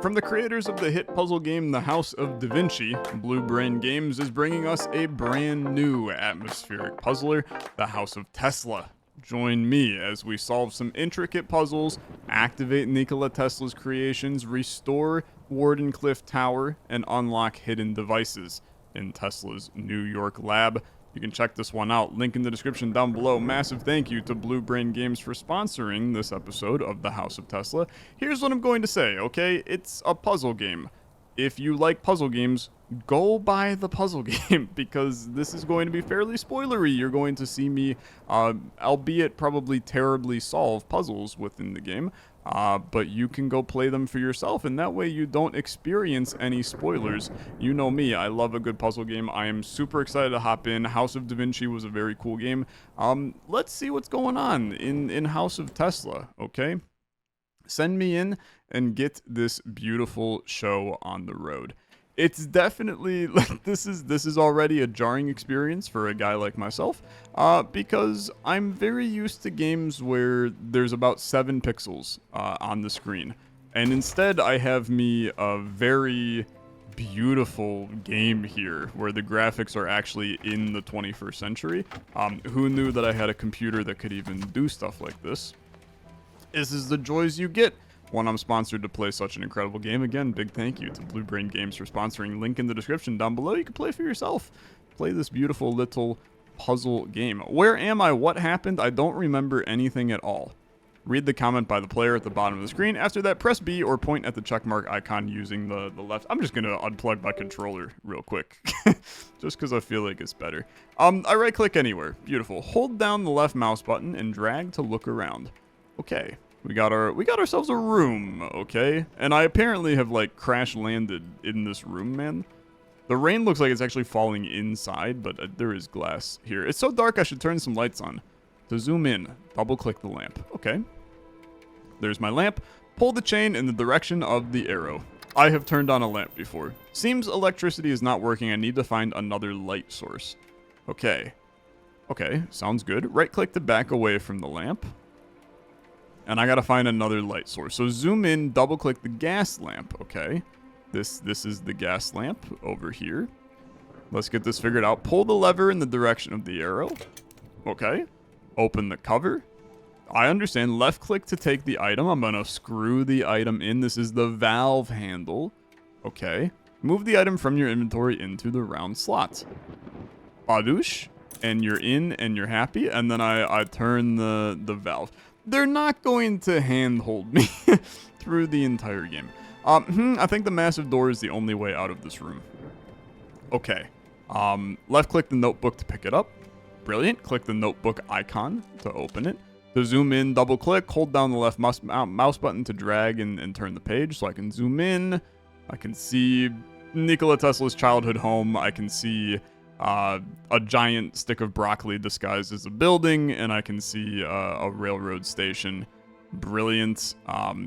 From the creators of the hit puzzle game The House of Da Vinci, Blue Brain Games is bringing us a brand new atmospheric puzzler, The House of Tesla. Join me as we solve some intricate puzzles, activate Nikola Tesla's creations, restore Wardenclyffe Tower, and unlock hidden devices in Tesla's New York lab. You can check this one out. Link in the description down below. Massive thank you to Blue Brain Games for sponsoring this episode of The House of Tesla. Here's what I'm going to say, okay? It's a puzzle game. If you like puzzle games, go buy the puzzle game because this is going to be fairly spoilery. You're going to see me, albeit probably terribly, solve puzzles within the game. But you can go play them for yourself, and that way you don't experience any spoilers. You know me, I love a good puzzle game. I am super excited to hop in. House of Da Vinci was a very cool game. Let's see what's going on in House of Tesla, okay? Send me in and get this beautiful show on the road. It's definitely, like, this is already a jarring experience for a guy like myself, because I'm very used to games where there's about 7 pixels on the screen, and instead I have me a very beautiful game here where the graphics are actually in the 21st century. Who knew that I had a computer that could even do stuff like this? This is the joys you get when I'm sponsored to play such an incredible game. Again, big thank you to Blue Brain Games for sponsoring. Link in the description down below. You can play for yourself. Play this beautiful little puzzle game. Where am I? What happened? I don't remember anything at all. Read the comment by the player at the bottom of the screen. After that, press B or point at the checkmark icon using the left. I'm just going to unplug my controller real quick, just because I feel like it's better. I right-click anywhere. Beautiful. Hold down the left mouse button and drag to look around. Okay. We got ourselves a room, okay? And I apparently have, like, crash landed in this room, man. The rain looks like it's actually falling inside, but there is glass here. It's so dark I should turn some lights on. To zoom in, double-click the lamp. Okay. There's my lamp. Pull the chain in the direction of the arrow. I have turned on a lamp before. Seems electricity is not working. I need to find another light source. Okay. Okay, sounds good. Right-click to back away from the lamp. And I gotta find another light source. So zoom in, double click the gas lamp. Okay. This is the gas lamp over here. Let's get this figured out. Pull the lever in the direction of the arrow. Okay. Open the cover. I understand. Left click to take the item. I'm gonna screw the item in. This is the valve handle. Okay. Move the item from your inventory into the round slot. Badoosh. And you're in and you're happy. And then I turn the valve. They're not going to handhold me through the entire game. I think the massive door is the only way out of this room. Okay. Left click the notebook to pick it up. Brilliant. Click the notebook icon to open it. To zoom in, double click. Hold down the left mouse button to drag and turn the page so I can zoom in. I can see Nikola Tesla's childhood home. I can see a giant stick of broccoli disguised as a building, and I can see a railroad station. Brilliant.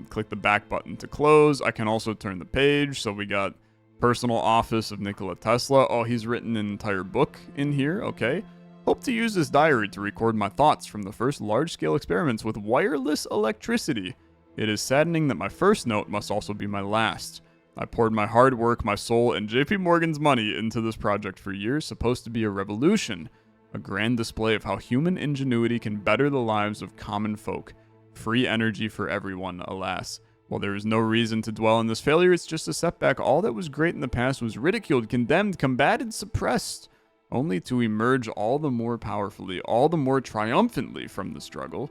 Click the back button to close. I can also turn the page, so we got personal office of Nikola Tesla. Oh, he's written an entire book in here. Okay. Hope to use this diary to record my thoughts from the first large-scale experiments with wireless electricity. It is saddening that my first note must also be my last. I poured my hard work, my soul, and JP Morgan's money into this project for years, supposed to be a revolution. A grand display of how human ingenuity can better the lives of common folk. Free energy for everyone, alas. While there is no reason to dwell on this failure, it's just a setback. All that was great in the past was ridiculed, condemned, combated, suppressed, only to emerge all the more powerfully, all the more triumphantly from the struggle.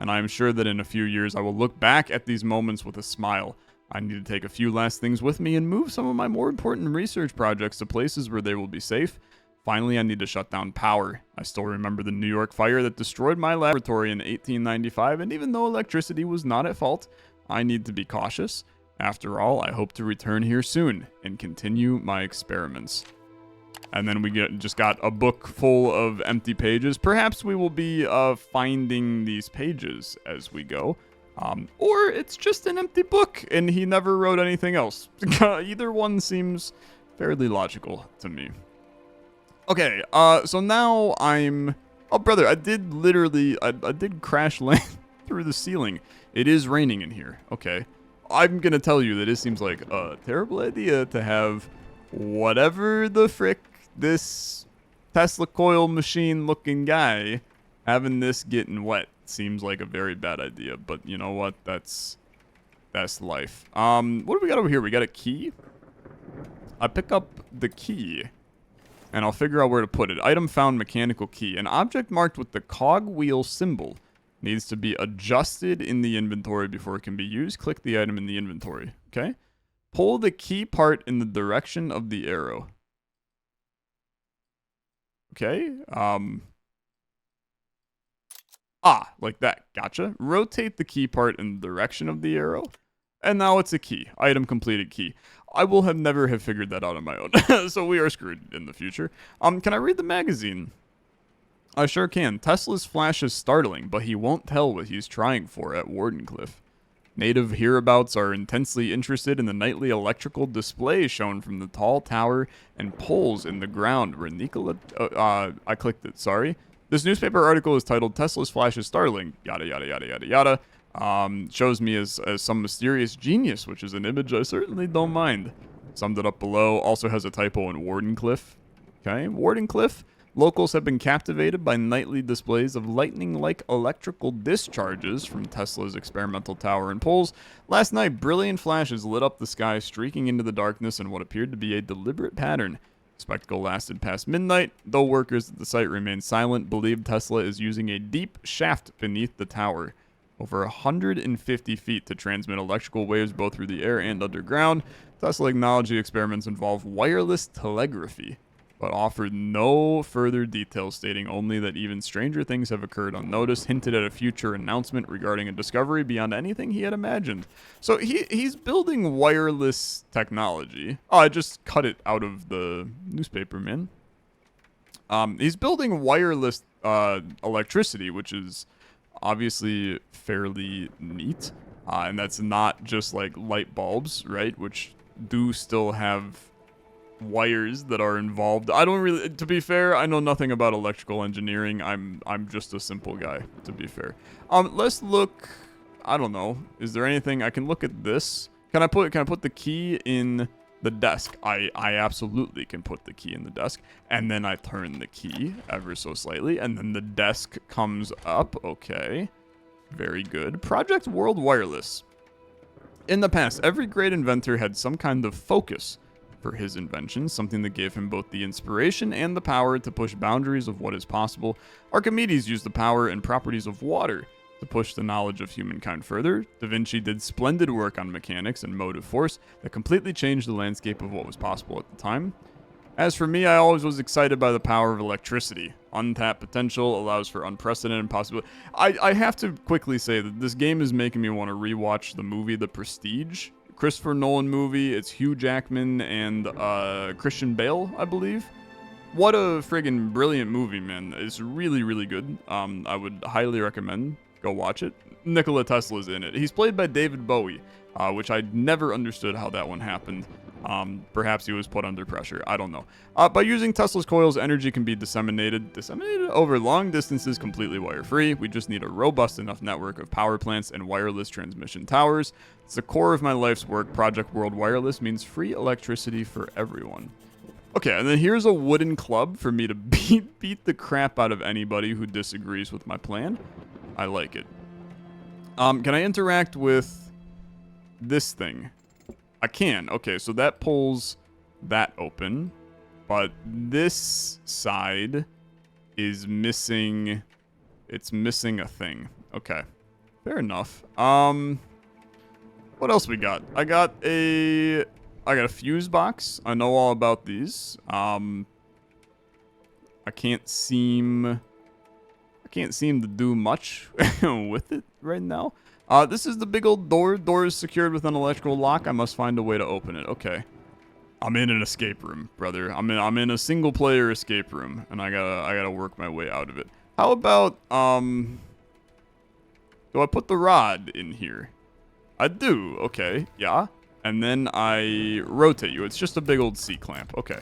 And I am sure that in a few years I will look back at these moments with a smile. I need to take a few last things with me and move some of my more important research projects to places where they will be safe. Finally, I need to shut down power. I still remember the New York fire that destroyed my laboratory in 1895, and even though electricity was not at fault, I need to be cautious. After all, I hope to return here soon and continue my experiments. And then we just got a book full of empty pages. Perhaps we will be finding these pages as we go. Or it's just an empty book and he never wrote anything else. Either one seems fairly logical to me. Okay, so now I'm... Oh, brother, I did literally... I did crash land through the ceiling. It is raining in here. Okay. I'm gonna tell you that it seems like a terrible idea to have whatever the frick this Tesla coil machine looking guy having this getting wet. Seems like a very bad idea, but you know what? That's life. What do we got over here? We got a key. I pick up the key, and I'll figure out where to put it. Item found, mechanical key. An object marked with the cogwheel symbol needs to be adjusted in the inventory before it can be used. Click the item in the inventory. Okay. Pull the key part in the direction of the arrow. Okay. Like that. Gotcha. Rotate the key part in the direction of the arrow. And now it's a key. Item completed key. I will have never have figured that out on my own. So we are screwed in the future. Can I read the magazine? I sure can. Tesla's flash is startling, but he won't tell what he's trying for at Wardenclyffe. Native hereabouts are intensely interested in the nightly electrical display shown from the tall tower and poles in the ground where Nikola... I clicked it, sorry. This newspaper article is titled Tesla's Flash is Startling, yada yada yada yada yada. Shows me as some mysterious genius, which is an image I certainly don't mind. Summed it up below. Also has a typo in Wardenclyffe. Okay, Wardenclyffe. Locals have been captivated by nightly displays of lightning-like electrical discharges from Tesla's experimental tower and poles. Last night, brilliant flashes lit up the sky, streaking into the darkness in what appeared to be a deliberate pattern. The spectacle lasted past midnight, though workers at the site remained silent, believed Tesla is using a deep shaft beneath the tower, over 150 feet, to transmit electrical waves both through the air and underground. Tesla acknowledged the experiments involve wireless telegraphy, but offered no further details, stating only that even stranger things have occurred unnoticed, hinted at a future announcement regarding a discovery beyond anything he had imagined. So he's building wireless technology. Oh, I just cut it out of the newspaper, man. He's building wireless electricity, which is obviously fairly neat. And that's not just like light bulbs, right? Which do still have wires that are involved. I don't really, to be fair, I know nothing about electrical engineering. I'm just a simple guy, to be fair. Let's look. I don't know. Is there anything I can look at this? Can I put the key in the desk? I absolutely can put the key in the desk, and then I turn the key ever so slightly, and then the desk comes up. Okay, very good. Project World Wireless. In the past, every great inventor had some kind of focus for his invention, something that gave him both the inspiration and the power to push boundaries of what is possible. Archimedes used the power and properties of water to push the knowledge of humankind further. Da Vinci did splendid work on mechanics and motive force that completely changed the landscape of what was possible at the time. As for me, I always was excited by the power of electricity. Untapped potential allows for unprecedented possibility. I have to quickly say that this game is making me want to rewatch the movie The Prestige. Christopher Nolan movie. It's Hugh Jackman and Christian Bale, I believe. What a friggin' brilliant movie, man. It's really, really good. I would highly recommend go watch it. Nikola Tesla's in it. He's played by David Bowie, which I never understood how that one happened. Perhaps he was put under pressure. I don't know. By using Tesla's coils, energy can be disseminated over long distances completely wire-free. We just need a robust enough network of power plants and wireless transmission towers. It's the core of my life's work. Project World Wireless means free electricity for everyone. Okay, and then here's a wooden club for me to beat the crap out of anybody who disagrees with my plan. I like it. Can I interact with this thing? I can. Okay, so that pulls that open. But this side is missing... It's missing a thing. Okay. Fair enough. What else we got? I got a fuse box. I know all about these. I can't seem to do much with it right now. This is the big old door. Door is secured with an electrical lock. I must find a way to open it. Okay. I'm in an escape room, brother. I'm in a single player escape room, and I gotta work my way out of it. How about do I put the rod in here? I do. Okay. Yeah. And then I rotate you. It's just a big old C-clamp. Okay.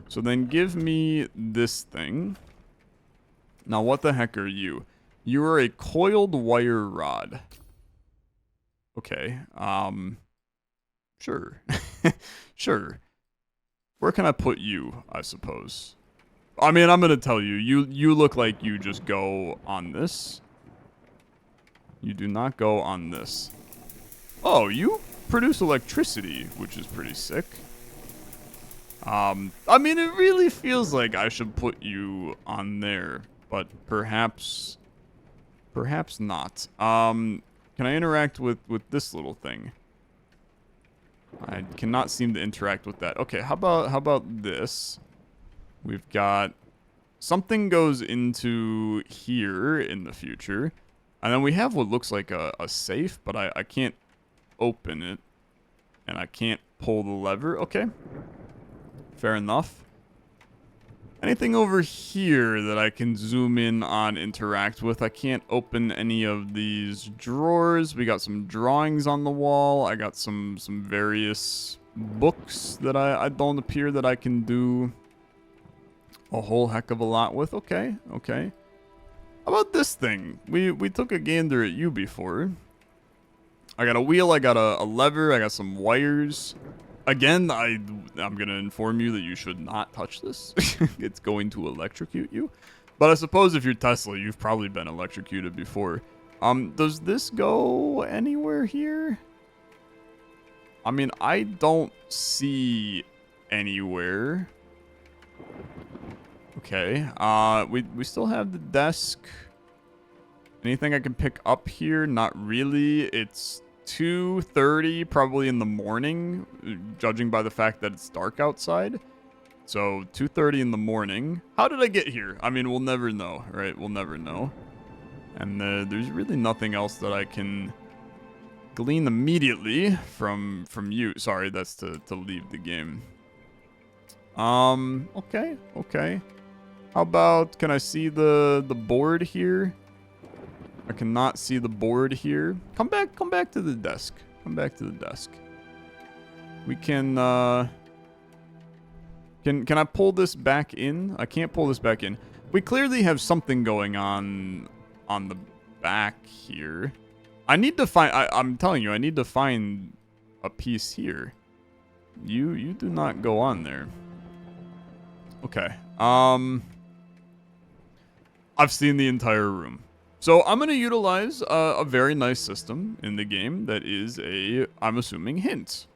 So then give me this thing. Now what the heck are you? You are a coiled wire rod. Okay. Sure. Sure. Where can I put you, I suppose? I mean, I'm gonna tell you, you look like you just go on this. You do not go on this. Oh, you produce electricity, which is pretty sick. I mean, it really feels like I should put you on there, but perhaps not. Can I interact with this little thing? I cannot seem to interact with that. Okay, how about this? We've got something goes into here in the future. And then we have what looks like a safe, but I can't open it. And I can't pull the lever. Okay. Fair enough. Anything over here that I can zoom in on, interact with? I can't open any of these drawers. We got some drawings on the wall. I got some various books that I don't appear that I can do a whole heck of a lot with. Okay, okay. How about this thing? We took a gander at you before. I got a wheel, I got a lever, I got some wires. Again, I'm gonna inform you that you should not touch this. It's going to electrocute you. But I suppose if you're Tesla, you've probably been electrocuted before. Does this go anywhere here? I mean, I don't see anywhere. Okay, we still have the desk. Anything I can pick up here? Not really. It's 2:30, probably in the morning, judging by the fact that it's dark outside. So 2:30 in the morning. How did I get here? I mean, we'll never know, right? We'll never know. And there's really nothing else that I can glean immediately from you. Sorry, that's to leave the game. Okay, okay. How about, can I see the board here? I cannot see the board here. Come back to the desk. Come back to the desk. We can I pull this back in? I can't pull this back in. We clearly have something going on the back here. I need to find, I'm telling you, I need to find a piece here. You do not go on there. Okay. I've seen the entire room. So I'm going to utilize a very nice system in the game that is I'm assuming, hint.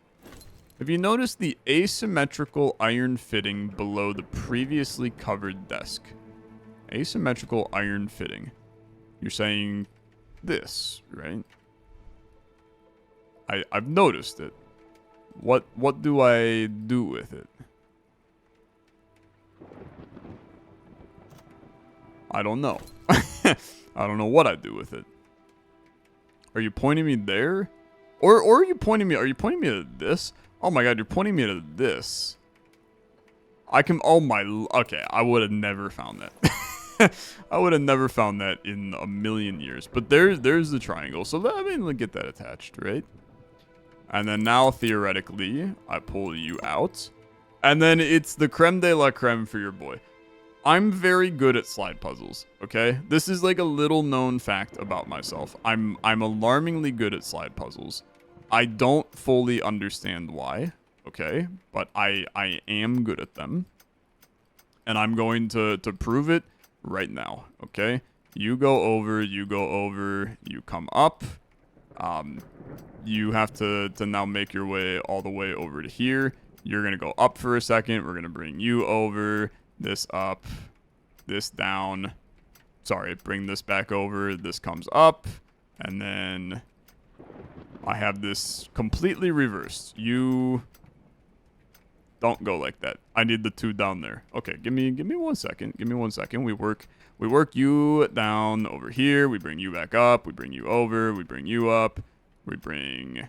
Have you noticed the asymmetrical iron fitting below the previously covered desk? Asymmetrical iron fitting. You're saying this, right? I've noticed it. What do I do with it? I don't know. I don't know what I do with it. Are you pointing me there? Or are you pointing me at this? Oh my god, you're pointing me at this. I can, okay, I would have never found that. I would have never found that in a million years. But there's the triangle. So I mean, let's get that attached, right? And then now, theoretically, I pull you out. And then it's the creme de la creme for your boy. I'm very good at slide puzzles, okay? This is like a little known fact about myself. I'm alarmingly good at slide puzzles. I don't fully understand why, okay? But I am good at them. And I'm going to prove it right now, okay? You go over, you come up. You have to now make your way all the way over to here. You're going to go up for a second. We're going to bring you over. This up, this down. Sorry, bring this back over. This comes up, and then I have this completely reversed. You don't go like that. I need the two down there. Okay, give me 1 second. Give me 1 second. We work you down over here. We bring you back up. We bring you over. We bring you up. We bring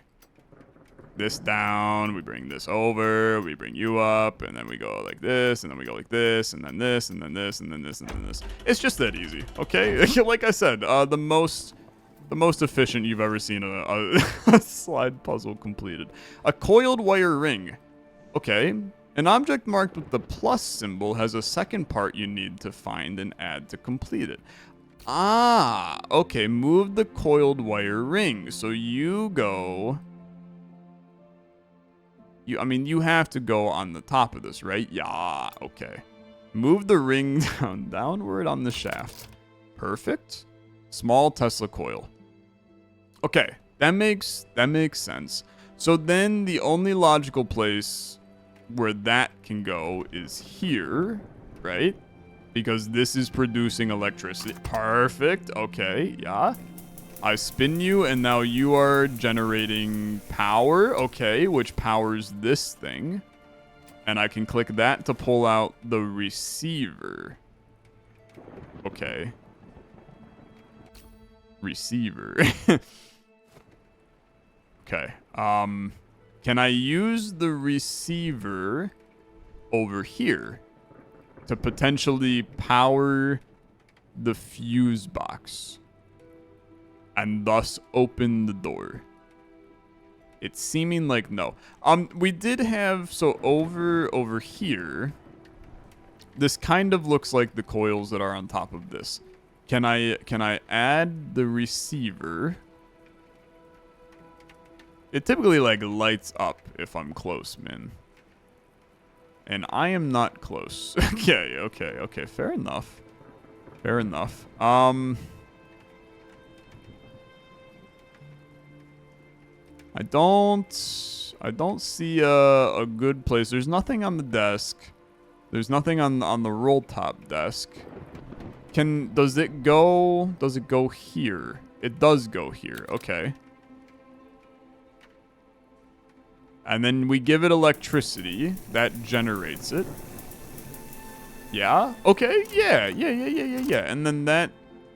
this down, we bring this over, we bring you up, and then we go like this, and then we go like this, and then this, and then this, and then this, and then this. It's just that easy, okay? Like I said, the most efficient you've ever seen a slide puzzle completed. A coiled wire ring. Okay. An object marked with the plus symbol has a second part you need to find and add to complete it. Ah, okay, move the coiled wire ring. So you go I mean, you have to go on the top of this, right? Yeah, okay. Move the ring downward on the shaft. Perfect. Small Tesla coil. Okay, that makes sense. So then the only logical place where that can go is here, right? Because this is producing electricity. Perfect. Okay, yeah. I spin you, and now you are generating power. Okay, which powers this thing. And I can click that to pull out the receiver. Okay. Receiver. Okay. Can I use the receiver over here to potentially power the fuse box and thus open the door? It's seeming like no. We did have, so over here, this kind of looks like the coils that are on top of this. Can I add the receiver? It typically like lights up if I'm close, man. And I am not close. Okay. Fair enough. I don't see a good place. There's nothing on the desk. There's nothing on the roll top desk. Does it go here? It does go here. Okay. And then we give it electricity. That generates it. Yeah? Okay. Yeah. And then that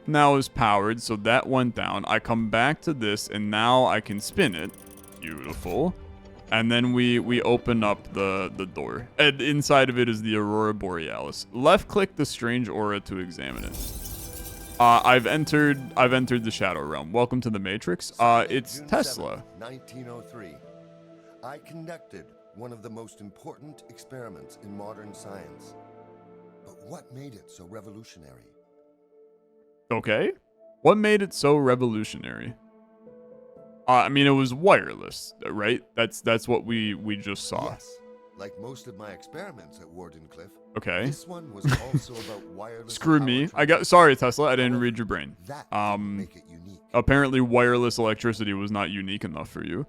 now is powered, so that went down. I come back to this, and now I can spin it. Beautiful. And then we open up the door. And inside of it is the Aurora Borealis. Left-click the strange aura to examine it. I've entered the Shadow Realm. Welcome to the Matrix. It's Tesla. 1903. I conducted one of the most important experiments in modern science. But what made it so revolutionary? Okay. What made it so revolutionary? I mean, it was wireless, right? That's what we just saw. Yes. Like most of my experiments at Wardenclyffe. Okay. This one was also about wireless. Screw me. Sorry, Tesla. I didn't read your brain. That didn't make it unique. Apparently wireless electricity was not unique enough for you.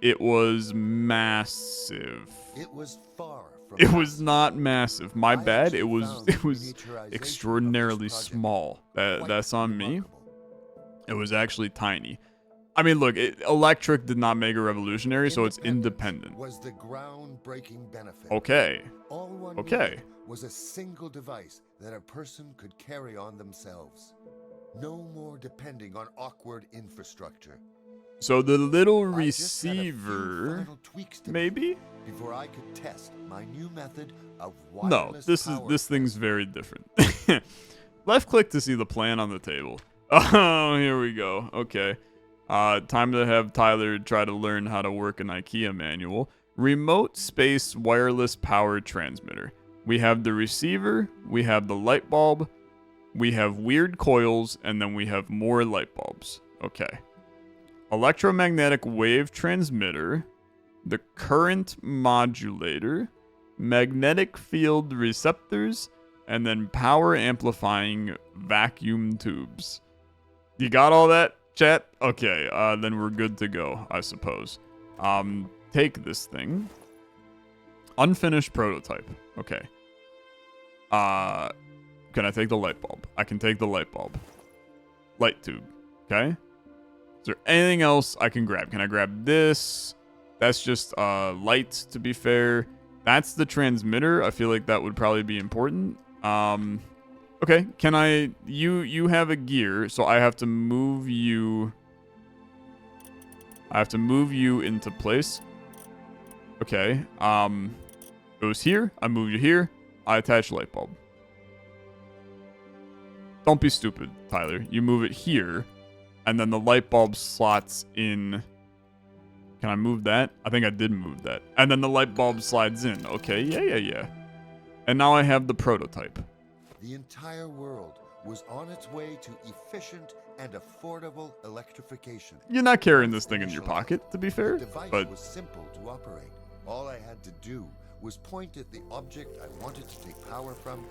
It was massive. It was far from It was not massive. My bad. It was extraordinarily small. That's on me. It was actually tiny. I mean, look, electric did not make it revolutionary, so it's independent. Was the groundbreaking benefit. Okay. All one Okay. needed was a single device that a person could carry on themselves. No more depending on awkward infrastructure. So the little I just had a few receiver, final tweaks to maybe? make before I could test my new method of No, wireless this thing's very different. Left click to see the plan on the table. Oh, here we go. Okay. Time to have Tyler try to learn how to work an IKEA manual. Remote space wireless power transmitter. We have the receiver, we have the light bulb, we have weird coils, and then we have more light bulbs. Okay. Electromagnetic wave transmitter, the current modulator, magnetic field receptors, and then power amplifying vacuum tubes. You got all that, chat? Okay, then we're good to go, I suppose. Take this thing. Unfinished prototype. Okay. Can I take the light bulb? I can take the light bulb. Light tube. Okay. Is there anything else I can grab? Can I grab this? That's just light, to be fair. That's the transmitter. I feel like that would probably be important. Okay, can I... You have a gear, so I have to move you... I have to move you into place. Okay, it was here. I moved you here. I attach light bulb. Don't be stupid, Tyler. You move it here, and then the light bulb slots in... Can I move that? I think I did move that. And then the light bulb slides in. Okay, yeah. And now I have the prototype. The entire world was on its way to efficient and affordable electrification. You're not carrying this thing in your pocket, to be fair. The device But was simple to operate. All I had to do was point at the object I wanted to take power from,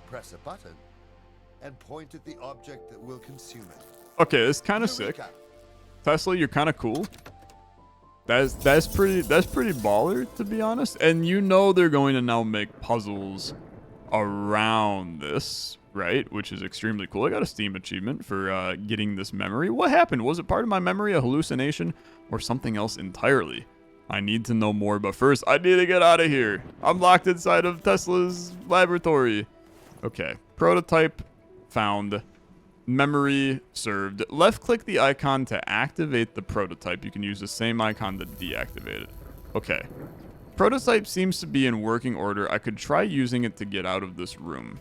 press a button, and point at the object that will consume it. Okay, it's kind of sick. Tesla, you're kind of cool. That's pretty baller, to be honest. And you know they're going to now make puzzles around this, right? Which is extremely cool. I got a Steam achievement for getting this memory. What happened? Was it part of my memory, a hallucination, or something else entirely? I need to know more, but first, I need to get out of here. I'm locked inside of Tesla's laboratory. Okay, prototype found. Memory served. Left-click the icon to activate the prototype. You can use the same icon to deactivate it. Okay. Prototype seems to be in working order. I could try using it to get out of this room.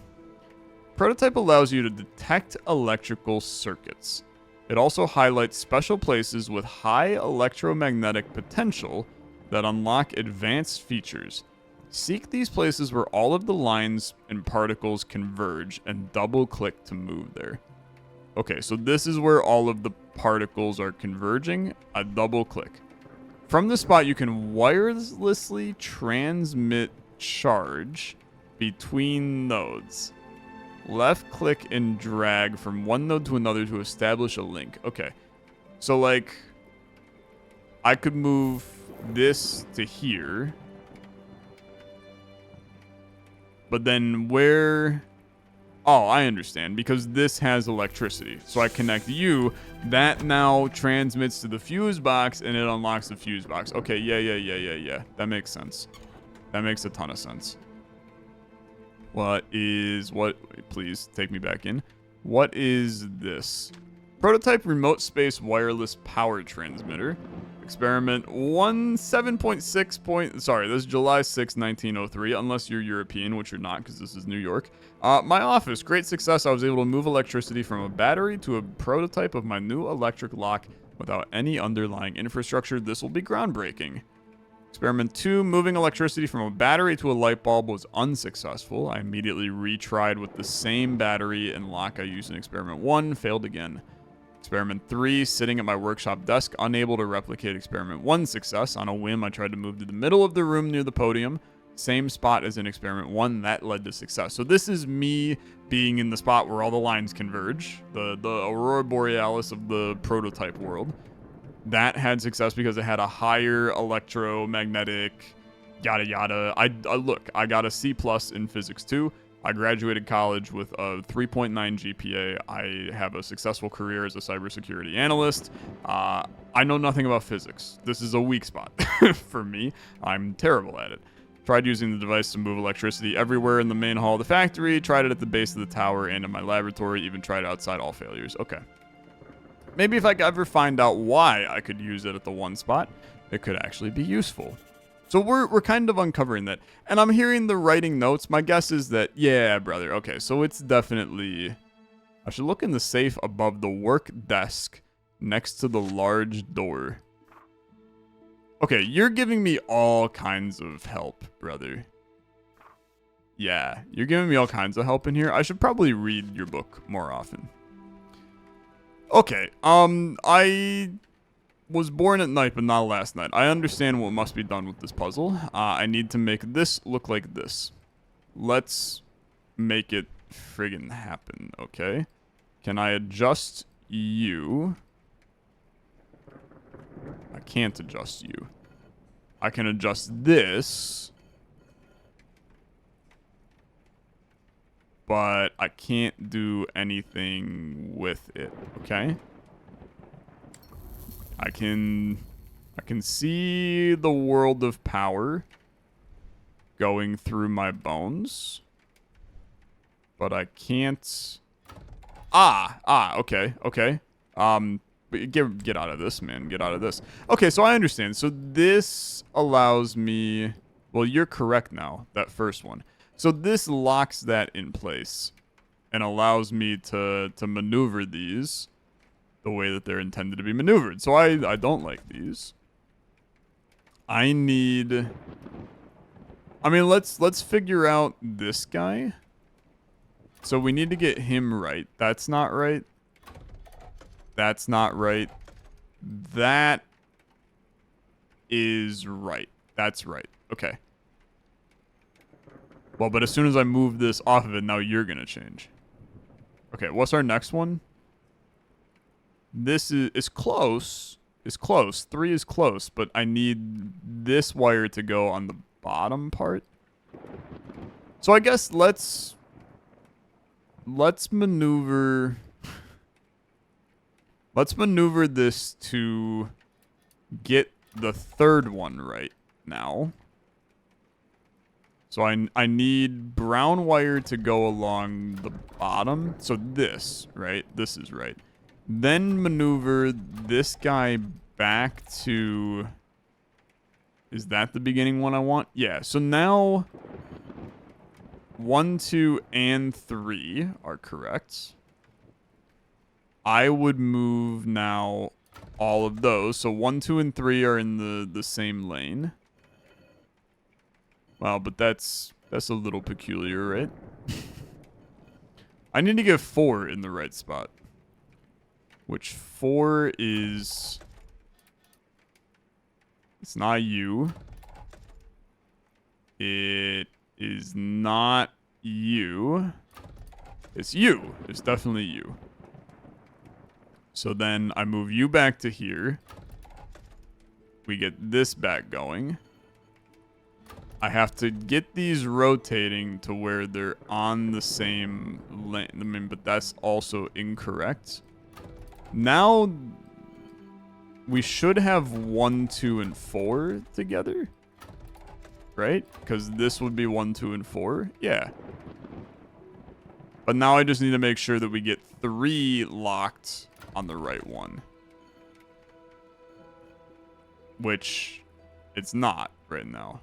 Prototype allows you to detect electrical circuits. It also highlights special places with high electromagnetic potential that unlock advanced features. Seek these places where all of the lines and particles converge and double-click to move there. Okay, so this is where all of the particles are converging. I double-click. From this spot, you can wirelessly transmit charge between nodes. Left-click and drag from one node to another to establish a link. Okay, so like, I could move this to here. But then where... Oh, I understand. Because this has electricity. So I connect you. That now transmits to the fuse box, and it unlocks the fuse box. Okay, yeah. That makes sense. That makes a ton of sense. What? Please take me back in. What is this? Prototype remote space wireless power transmitter. Experiment 17.6. Sorry, this is July 6, 1903, unless you're European, which you're not because this is New York. My office, great success. I was able to move electricity from a battery to a prototype of my new electric lock without any underlying infrastructure. This will be groundbreaking. Experiment 2, moving electricity from a battery to a light bulb was unsuccessful. I immediately retried with the same battery and lock I used in experiment 1, failed again. Experiment 3, sitting at my workshop desk, unable to replicate experiment 1's success. On a whim, I tried to move to the middle of the room near the podium. Same spot as in experiment 1, that led to success. So this is me being in the spot where all the lines converge, the aurora borealis of the prototype world. That had success because it had a higher electromagnetic yada yada. Look, I got a C+ in physics 2. I graduated college with a 3.9 GPA. I have a successful career as a cybersecurity analyst. I know nothing about physics. This is a weak spot for me. I'm terrible at it. Tried using the device to move electricity everywhere in the main hall of the factory. Tried it at the base of the tower and in my laboratory. Even tried outside, all failures. Okay. Maybe if I could ever find out why I could use it at the one spot, it could actually be useful. So we're kind of uncovering that. And I'm hearing the writing notes. My guess is that, yeah, brother. Okay, so it's definitely... I should look in the safe above the work desk next to the large door. Okay, you're giving me all kinds of help, brother. Yeah, you're giving me all kinds of help in here. I should probably read your book more often. Okay, I was born at night, but not last night. I understand what must be done with this puzzle. I need to make this look like this. Let's make it friggin' happen, okay? Can I adjust you? I can't adjust you. I can adjust this. But I can't do anything with it, okay? I can see the world of power going through my bones. But I can't... okay. But get out of this, man. Get out of this. Okay, so I understand. So this allows me... Well, you're correct now, that first one. So this locks that in place and allows me to maneuver these the way that they're intended to be maneuvered. So I don't like these. I need... I mean, let's figure out this guy. So we need to get him right. That's not right. That's not right. That is right. That's right. Okay. Well, but as soon as I move this off of it, now you're going to change. Okay, what's our next one? This is close. It's close. 3 is close, but I need this wire to go on the bottom part. So I guess let's maneuver this to get the third one right now. So I need brown wire to go along the bottom. So this, right? This is right. Then maneuver this guy back to... Is that the beginning one I want? Yeah, so now 1, 2, and 3 are correct. I would move now all of those. So 1, 2, and 3 are in the same lane. Wow, but that's a little peculiar, right? I need to get 4 in the right spot. Which 4 is... It's not you. It is not you. It's you. It's definitely you. So then I move you back to here. We get this back going. I have to get these rotating to where they're on the same lane. I mean, but that's also incorrect. Now we should have 1, 2, and 4 together. Right? Because this would be 1, 2, and 4. Yeah. But now I just need to make sure that we get 3 locked on the right one. Which it's not right now.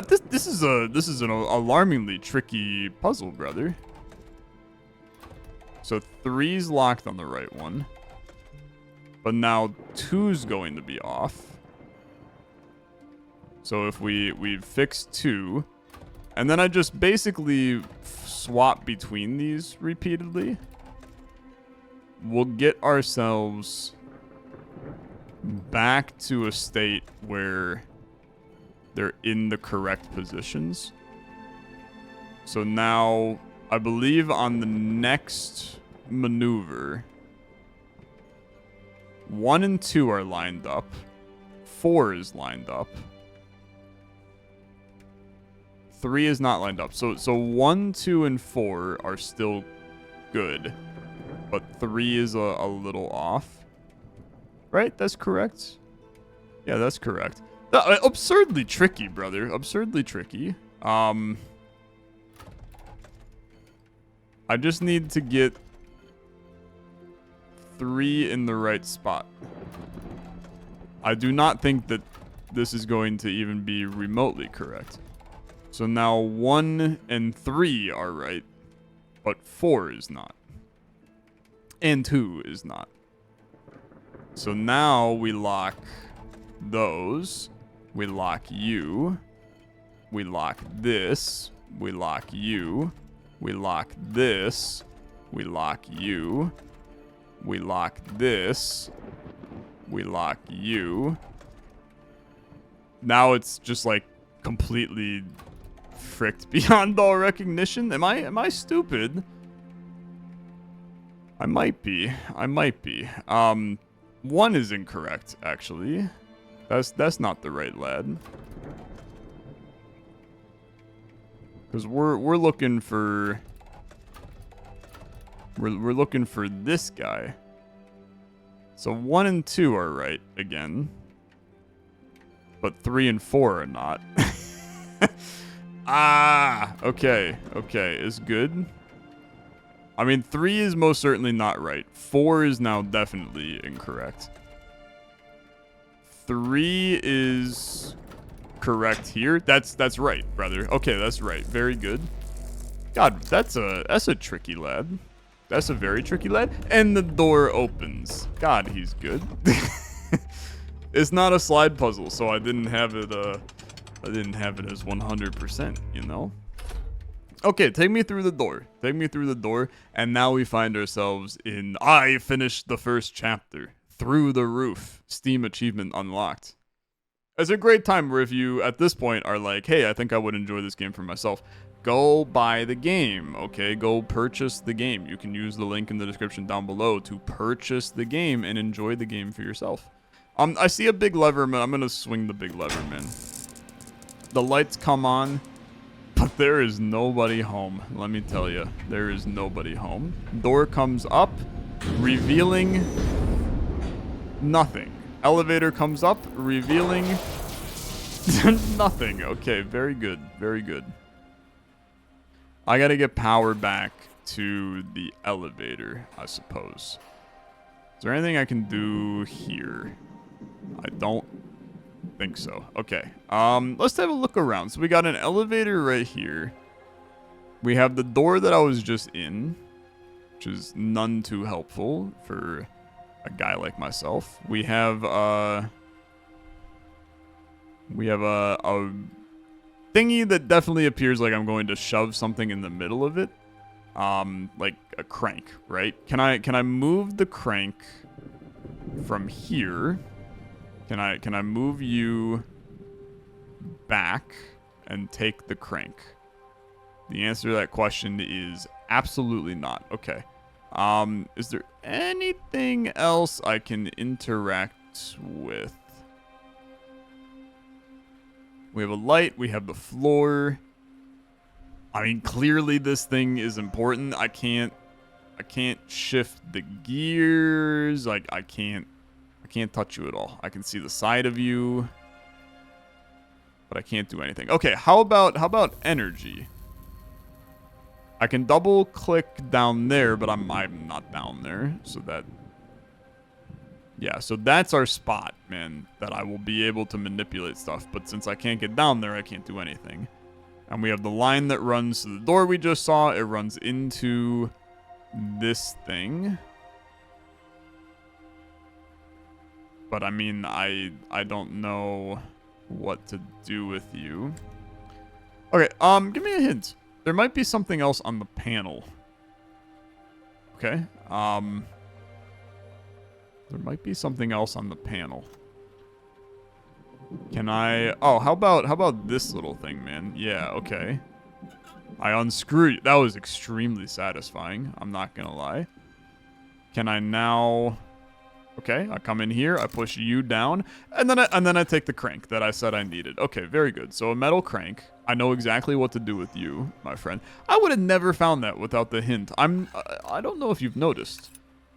This is an alarmingly tricky puzzle, brother. So 3's locked on the right one. But now 2's going to be off. So if we fix 2, and then I just basically swap between these repeatedly, we'll get ourselves back to a state where they're in the correct positions. So now, I believe on the next maneuver, 1 and 2 are lined up. 4 is lined up. 3 is not lined up. So 1, 2, and 4 are still good. But 3 is a little off. Right? That's correct? Yeah, that's correct. Absurdly tricky, brother. Absurdly tricky. I just need to get 3 in the right spot. I do not think that this is going to even be remotely correct. So now 1 and 3 are right, but 4 is not. And 2 is not. So now we lock those. We lock you. We lock this. We lock you. We lock this. We lock you. We lock this. We lock you. Now it's just like completely fricked beyond all recognition. Am I stupid? I might be. 1 is incorrect, actually. That's not the right lad. Because we're looking for we're looking for this guy. So 1 and 2 are right again. But 3 and 4 are not. Okay, it's good. I mean, 3 is most certainly not right. 4 is now definitely incorrect. 3 is correct here. That's right, brother. Okay, that's right. Very good. God, that's a tricky lad. That's a very tricky lad. And the door opens. God, he's good. It's not a slide puzzle, so I didn't have it as 100%, you know? Okay, take me through the door. Take me through the door. And now we find ourselves in... I finished the first chapter. through the roof. Steam achievement unlocked. It's a great time where if you, at this point, are like, hey, I think I would enjoy this game for myself, go buy the game, okay? Go purchase the game. You can use the link in the description down below to purchase the game and enjoy the game for yourself. I see a big lever, man. I'm going to swing the big lever, man. The lights come on, but there is nobody home. Let me tell you, there is nobody home. Door comes up, revealing nothing. Elevator comes up, revealing nothing. Okay, very good. Very good. I gotta get power back to the elevator, I suppose. Is there anything I can do here? I don't think so. Okay. Let's have a look around. So we got an elevator right here. We have the door that I was just in, which is none too helpful for a guy like myself. We have a thingy that definitely appears like I'm going to shove something in the middle of it. Like a crank, right? Can I move the crank from here? Can I move you back and take the crank? The answer to that question is absolutely not. Okay. Is there anything else I can interact with? We have a light. We have the floor. I mean, clearly this thing is important. I can't shift the gears. Like, I can't touch you at all. I can see the side of you, but I can't do anything. Okay, how about energy? I can double click down there, but I'm not down there. So that, yeah, so that's our spot, man, that I will be able to manipulate stuff. But since I can't get down there, I can't do anything. And we have the line that runs to the door we just saw. It runs into this thing. But I mean, I don't know what to do with you. Okay, give me a hint. There might be something else on the panel. Okay. There might be something else on the panel. Can I... Oh, how about this little thing, man? Yeah, okay. I unscrew you. That was extremely satisfying. I'm not gonna lie. Can I now... Okay, I come in here, I push you down, and then I take the crank that I said I needed. Okay, very good. So a metal crank. I know exactly what to do with you, my friend. I would have never found that without the hint. I don't know if you've noticed.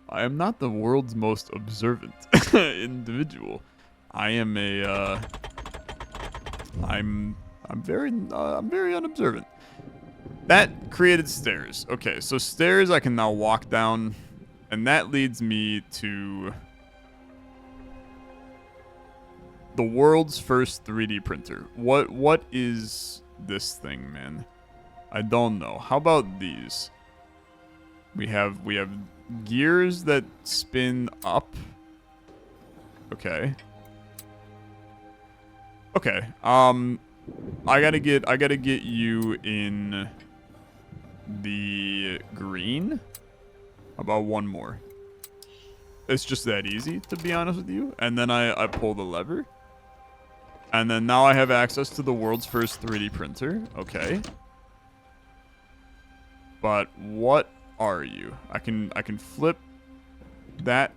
I am not the world's most observant individual. I am a I'm very unobservant. That created stairs. Okay, so stairs I can now walk down, and that leads me to the world's first 3D printer. What is this thing, man? I don't know. How about these? We have gears that spin up. Okay. Okay. I gotta get you in the green. How about one more? It's just that easy, to be honest with you. And then I pull the lever. And then now I have access to the world's first 3D printer. Okay. But what are you? I can flip that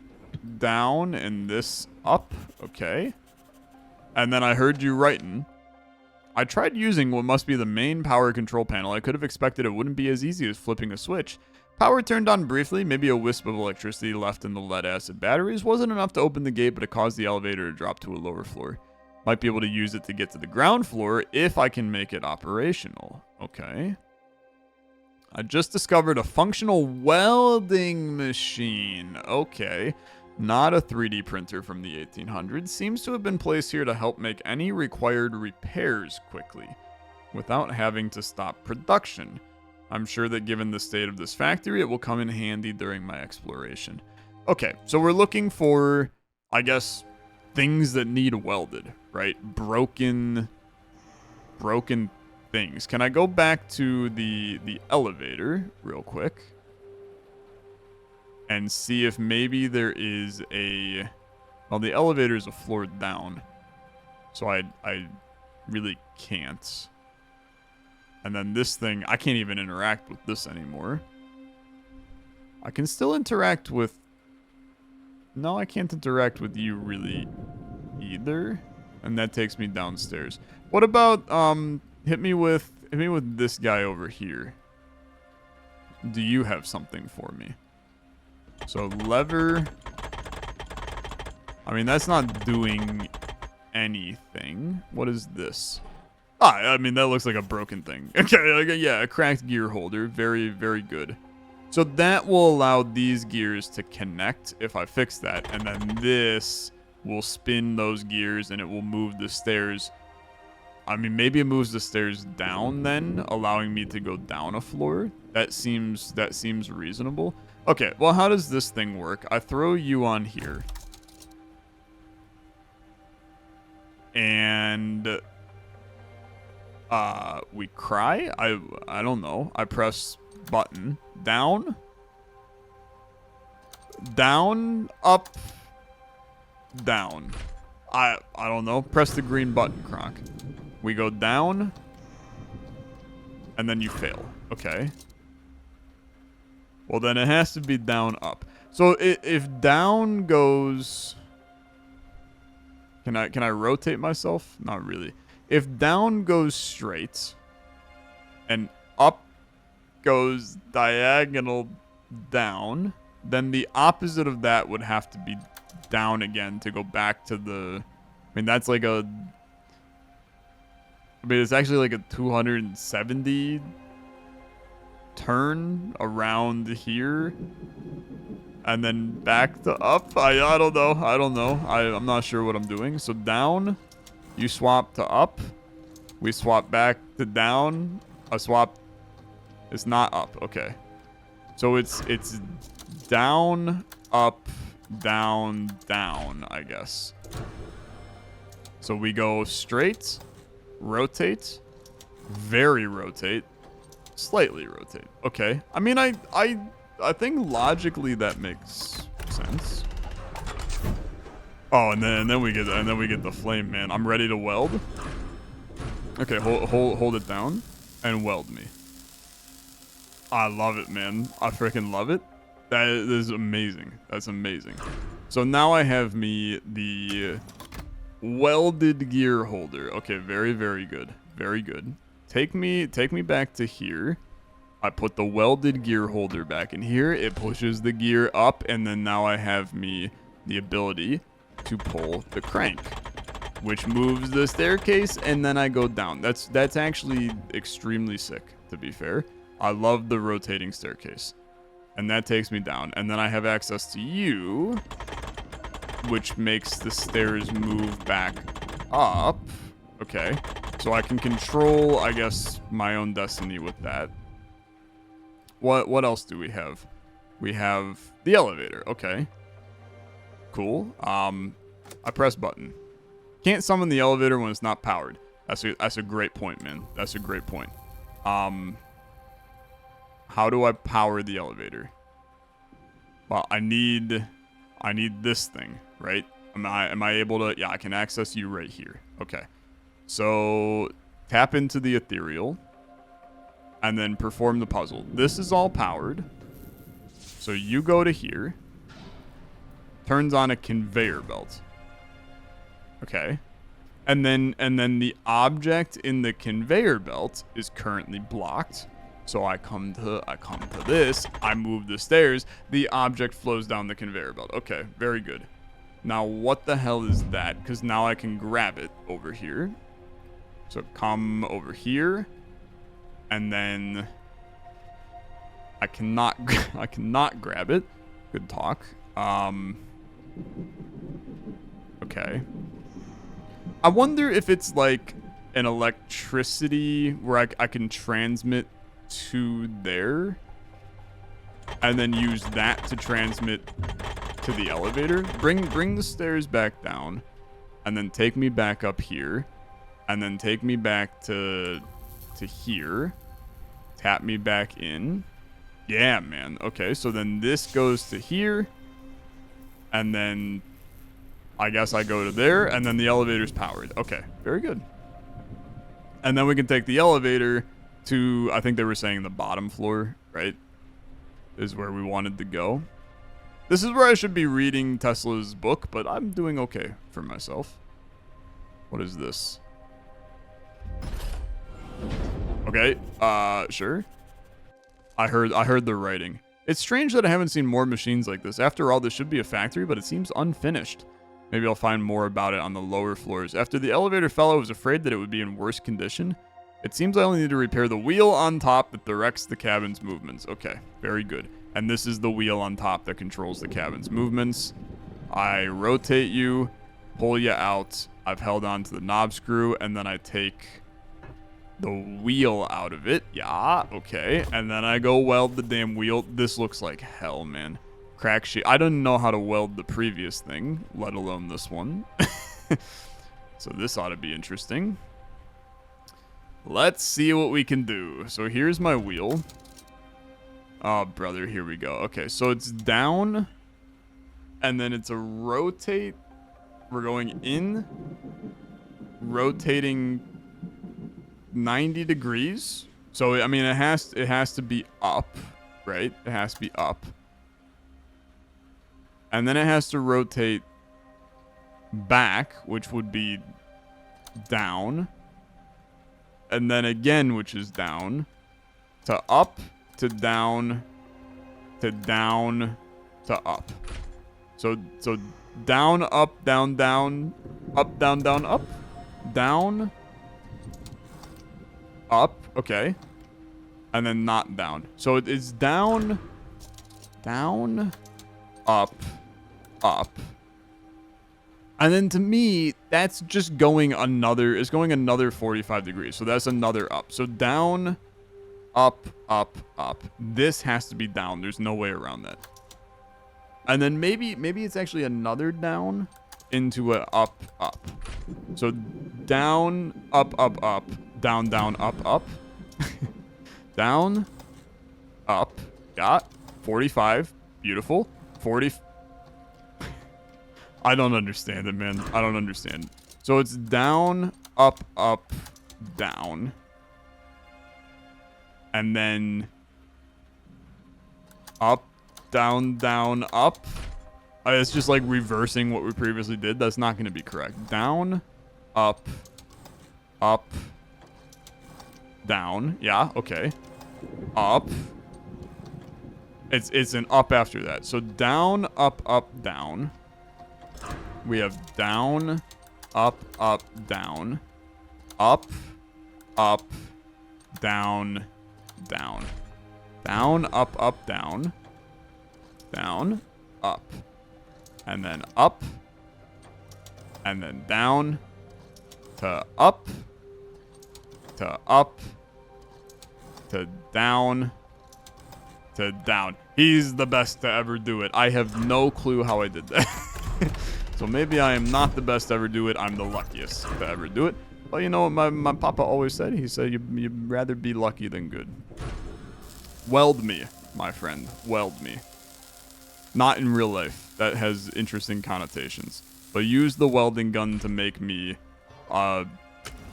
down and this up. Okay. And then I heard you writing. I tried using what must be the main power control panel. I could have expected it wouldn't be as easy as flipping a switch. Power turned on briefly. Maybe a wisp of electricity left in the lead-acid batteries wasn't enough to open the gate, but it caused the elevator to drop to a lower floor. Might be able to use it to get to the ground floor if I can make it operational. Okay. I just discovered a functional welding machine. Okay. Not a 3D printer from the 1800s. Seems to have been placed here to help make any required repairs quickly, without having to stop production. I'm sure that given the state of this factory, it will come in handy during my exploration. Okay, so we're looking for, I guess, things that need welded, right? Broken things. Can I go back to the elevator real quick and see if maybe there is a Well, the elevator is a floor down, so I really can't. And then this thing, I can't even interact with this anymore. I can still interact with... No, I can't interact with you really either. And that takes me downstairs. What about, hit me with this guy over here. Do you have something for me? So lever... I mean, that's not doing anything. What is this? Ah, I mean, that looks like a broken thing. Okay, like yeah, a cracked gear holder. Very, very good. So that will allow these gears to connect if I fix that. And then this will spin those gears and it will move the stairs. I mean, maybe it moves the stairs down then, allowing me to go down a floor. That seems reasonable. Okay, well, how does this thing work? I throw you on here. And we cry? I don't know. I press button. Down, up, down. I don't know. Press the green button, Kronk. We go down, and then you fail. Okay. Well, then it has to be down, up. So if down goes... Can I rotate myself? Not really. If down goes straight, and up goes diagonal down, then the opposite of that would have to be down again to go back to the... I mean, that's like a... I mean, it's actually like a 270 turn around here. And then back to up. I don't know. I'm not sure what I'm doing. So down, you swap to up. We swap back to down. A swap... It's not up. Okay. So it's down, up, down, down, I guess. So we go straight, rotate, very rotate, slightly rotate. Okay. I mean, I think logically that makes sense. Oh, and then we get the flame, man. I'm ready to weld. Okay, hold it down and weld me. I love it, man. I freaking love it. That is amazing. That's amazing. So now I have me the welded gear holder. Okay, very, very good. Very good. Take me back to here. I put the welded gear holder back in here. It pushes the gear up, and then now I have me the ability to pull the crank, which moves the staircase, and then I go down. That's actually extremely sick, to be fair. I love the rotating staircase. And that takes me down. And then I have access to you, which makes the stairs move back up. Okay. So I can control, I guess, my own destiny with that. What else do we have? We have the elevator. Okay. Cool. I press button. Can't summon the elevator when it's not powered. That's a great point, man. That's a great point. How do I power the elevator? Well, I need this thing, right? Am I able to... Yeah, I can access you right here. Okay. So, tap into the ethereal. And then perform the puzzle. This is all powered. So you go to here. Turns on a conveyor belt. Okay. And then the object in the conveyor belt is currently blocked. So I come to this, I move the stairs, the object flows down the conveyor belt. Okay, very good. Now what the hell is that? Because now I can grab it over here. So come over here, and then I cannot grab it. Good talk. Okay. I wonder if it's like an electricity where I can transmit to there and then use that to transmit to the elevator. Bring the stairs back down and then take me back up here and then take me back to here. Tap me back in. Yeah, man. Okay, so then this goes to here and then I guess I go to there, and then the elevator's powered. Okay, very good. And then we can take the elevator to, I think they were saying the bottom floor, right? Is where we wanted to go. This is where I should be reading Tesla's book, but I'm doing okay for myself. What is this? Okay, sure. I heard the writing. It's strange that I haven't seen more machines like this. After all, this should be a factory, but it seems unfinished. Maybe I'll find more about it on the lower floors. After the elevator fell, I was afraid that it would be in worse condition. It seems I only need to repair the wheel on top that directs the cabin's movements. Okay, very good. And this is the wheel on top that controls the cabin's movements. I rotate you, pull you out. I've held on to the knob screw, and then I take the wheel out of it. Yeah, okay. And then I go weld the damn wheel. This looks like hell, man. Crack sheet. I didn't know how to weld the previous thing, let alone this one. So this ought to be interesting. Let's see what we can do. So here's my wheel. Oh, brother, here we go. Okay, so it's down, and then it's a rotate. We're going in, rotating 90 degrees. So, I mean, it has to be up, right? It has to be up. And then it has to rotate back, which would be down. And then again, which is down. To up, to down, to down, to up. So down, up, down, down, up, down, down, up, down, up, okay. And then not down. So it's down, down, up, up. And then to me, that's just going another 45 degrees. So that's another up. So down, up, up, up. This has to be down. There's no way around that. And then maybe it's actually another down into a up, up. So down, up, up, up, down, down, up, up. Down, up, got 45, beautiful, 40. I don't understand it, man. I don't understand. So it's down, up, up, down. And then up, down, down, up. It's just like reversing what we previously did. That's not going to be correct. Down, up, up, down. Yeah, okay. Up. It's an up after that. So down, up, up, down. We have down, up, up, down. Up, up, down, down. Down, up, down. Down, up. And then up. And then down. To up. To up. To down. To down. He's the best to ever do it. I have no clue how I did that. So maybe I am not the best to ever do it. I'm the luckiest to ever do it. Well, you know what my papa always said? He said you'd rather be lucky than good. Weld me, my friend. Weld me. Not in real life. That has interesting connotations. But use the welding gun to make me a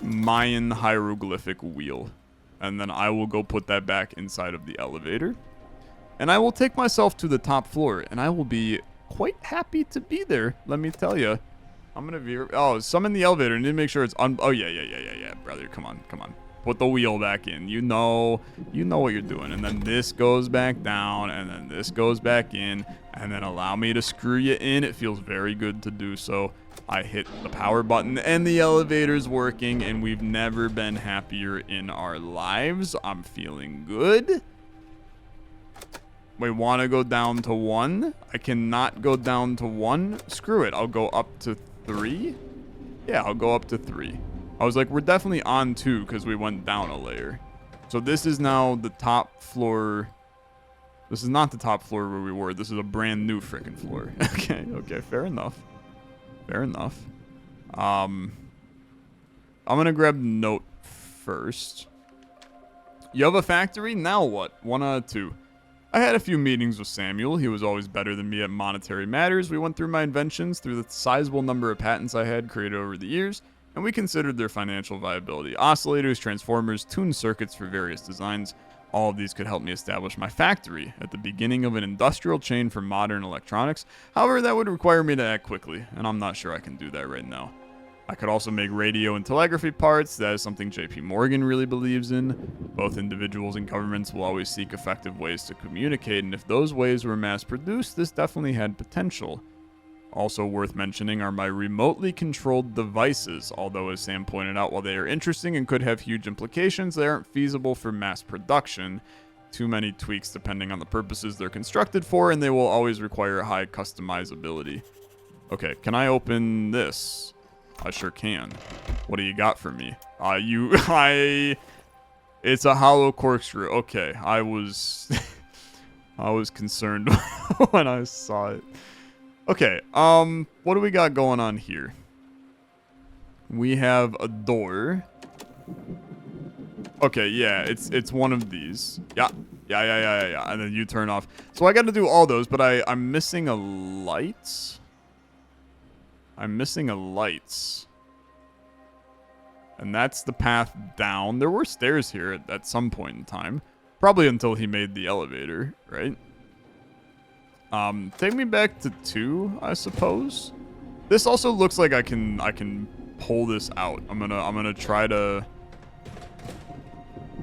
Mayan hieroglyphic wheel. And then I will go put that back inside of the elevator. And I will take myself to the top floor. And I will be quite happy to be there, let me tell you. I'm gonna veer. Oh, summon the elevator. I need to make sure it's oh yeah, brother. Come on. Put the wheel back in. You know what you're doing. And then this goes back down, and then this goes back in, and then allow me to screw you in. It feels very good to do so. I hit the power button, and the elevator's working, and we've never been happier in our lives. I'm feeling good. We want to go down to 1. I cannot go down to 1. Screw it. I'll go up to 3. Yeah, I'll go up to 3. I was like, we're definitely on 2 because we went down a layer. So this is now the top floor. This is not the top floor where we were. This is a brand new freaking floor. Okay, fair enough. I'm going to grab note first. You have a factory? Now what? 1 out of 2. I had a few meetings with Samuel. He was always better than me at monetary matters. We went through my inventions, through the sizable number of patents I had created over the years, and we considered their financial viability. Oscillators, transformers, tuned circuits for various designs. All of these could help me establish my factory at the beginning of an industrial chain for modern electronics. However, that would require me to act quickly, and I'm not sure I can do that right now. I could also make radio and telegraphy parts. That is something JP Morgan really believes in. Both individuals and governments will always seek effective ways to communicate, and if those ways were mass-produced, this definitely had potential. Also worth mentioning are my remotely controlled devices, although as Sam pointed out, while they are interesting and could have huge implications, they aren't feasible for mass production. Too many tweaks depending on the purposes they're constructed for, and they will always require high customizability. Okay, can I open this? I sure can. What do you got for me? It's a hollow corkscrew. Okay, I was concerned when I saw it. Okay, what do we got going on here? We have a door. Okay, yeah, it's one of these. Yeah. And then you turn off. So I got to do all those, but I'm missing a light. I'm missing a light. And that's the path down. There were stairs here at some point in time. Probably until he made the elevator, right? Take me back to 2, I suppose. This also looks like I can pull this out. I'm gonna try to.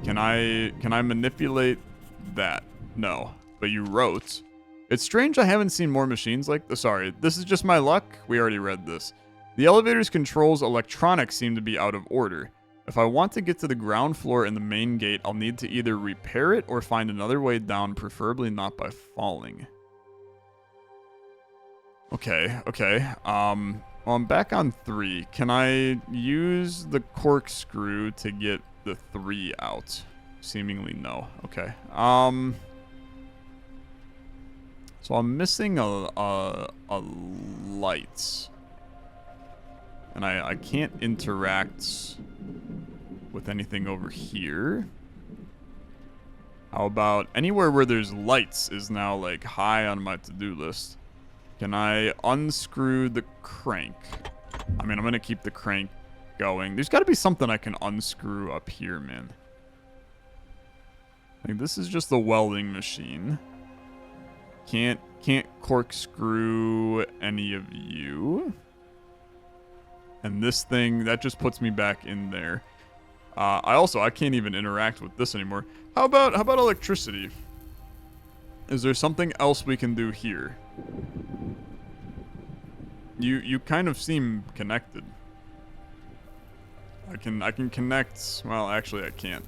Can I manipulate that? No. But you wrote. It's strange I haven't seen more machines like this. Sorry, this is just my luck. We already read this. The elevator's controls electronics seem to be out of order. If I want to get to the ground floor and the main gate, I'll need to either repair it or find another way down, preferably not by falling. Okay. Well, I'm back on 3. Can I use the corkscrew to get the 3 out? Seemingly no. Okay. So I'm missing a light. And I can't interact with anything over here. How about anywhere where there's lights is now like high on my to-do list. Can I unscrew the crank? I mean, I'm going to keep the crank going. There's got to be something I can unscrew up here, man. Like, this is just the welding machine. Can't corkscrew any of you. And this thing, that just puts me back in there. I can't even interact with this anymore. How about electricity? Is there something else we can do here? You kind of seem connected. I can connect. Well, actually, I can't.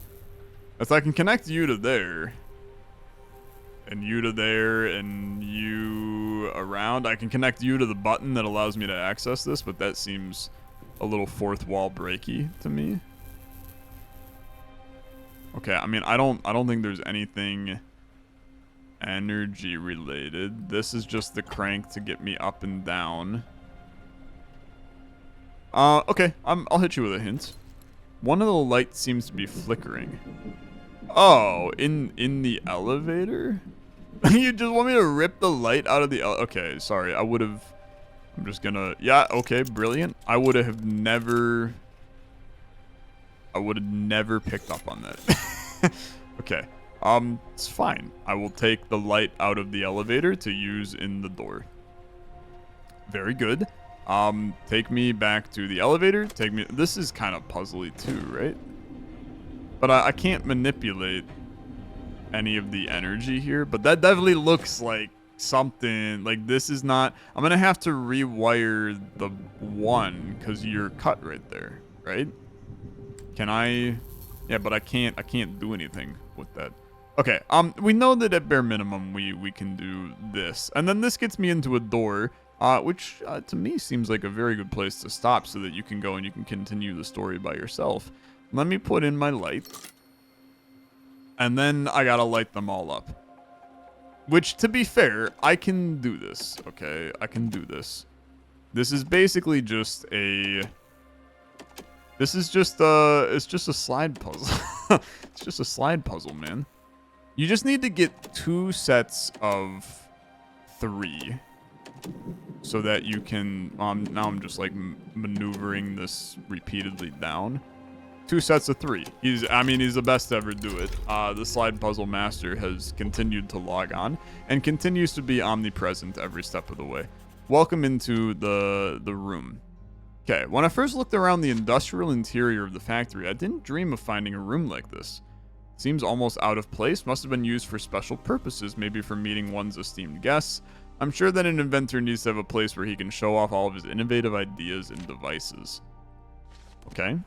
If I can connect you to there, and you to there, and you around, I can connect you to the button that allows me to access this. But that seems a little fourth wall breaky to me. Okay, I mean, I don't think there's anything energy related. This is just the crank to get me up and down. Okay, I'll hit you with a hint. One of the lights seems to be flickering. Oh, in the elevator? You just want me to rip the light out of the okay, sorry. I'm just gonna... Yeah, okay, brilliant. I would have never picked up on that. Okay. It's fine. I will take the light out of the elevator to use in the door. Very good. Take me back to the elevator. This is kind of puzzly too, right? But I can't manipulate any of the energy here. But that definitely looks like something. Like, this is not... I'm going to have to rewire the 1 because you're cut right there, right? Can I... Yeah, but I can't do anything with that. Okay, we know that at bare minimum we can do this. And then this gets me into a door, which to me seems like a very good place to stop so that you can go and you can continue the story by yourself. Let me put in my light. And then I gotta light them all up. Which, to be fair, I can do this, okay? I can do this. This is basically just a... This is just it's just a slide puzzle. It's just a slide puzzle, man. You just need to get 2 sets of 3 so that you can, now I'm just like maneuvering this repeatedly down. 2 sets of 3. He's the best to ever do it. The slide puzzle master has continued to log on and continues to be omnipresent every step of the way. Welcome into the room. Okay, when I first looked around the industrial interior of the factory, I didn't dream of finding a room like this. Seems almost out of place, must have been used for special purposes, maybe for meeting one's esteemed guests. I'm sure that an inventor needs to have a place where he can show off all of his innovative ideas and devices. Okay.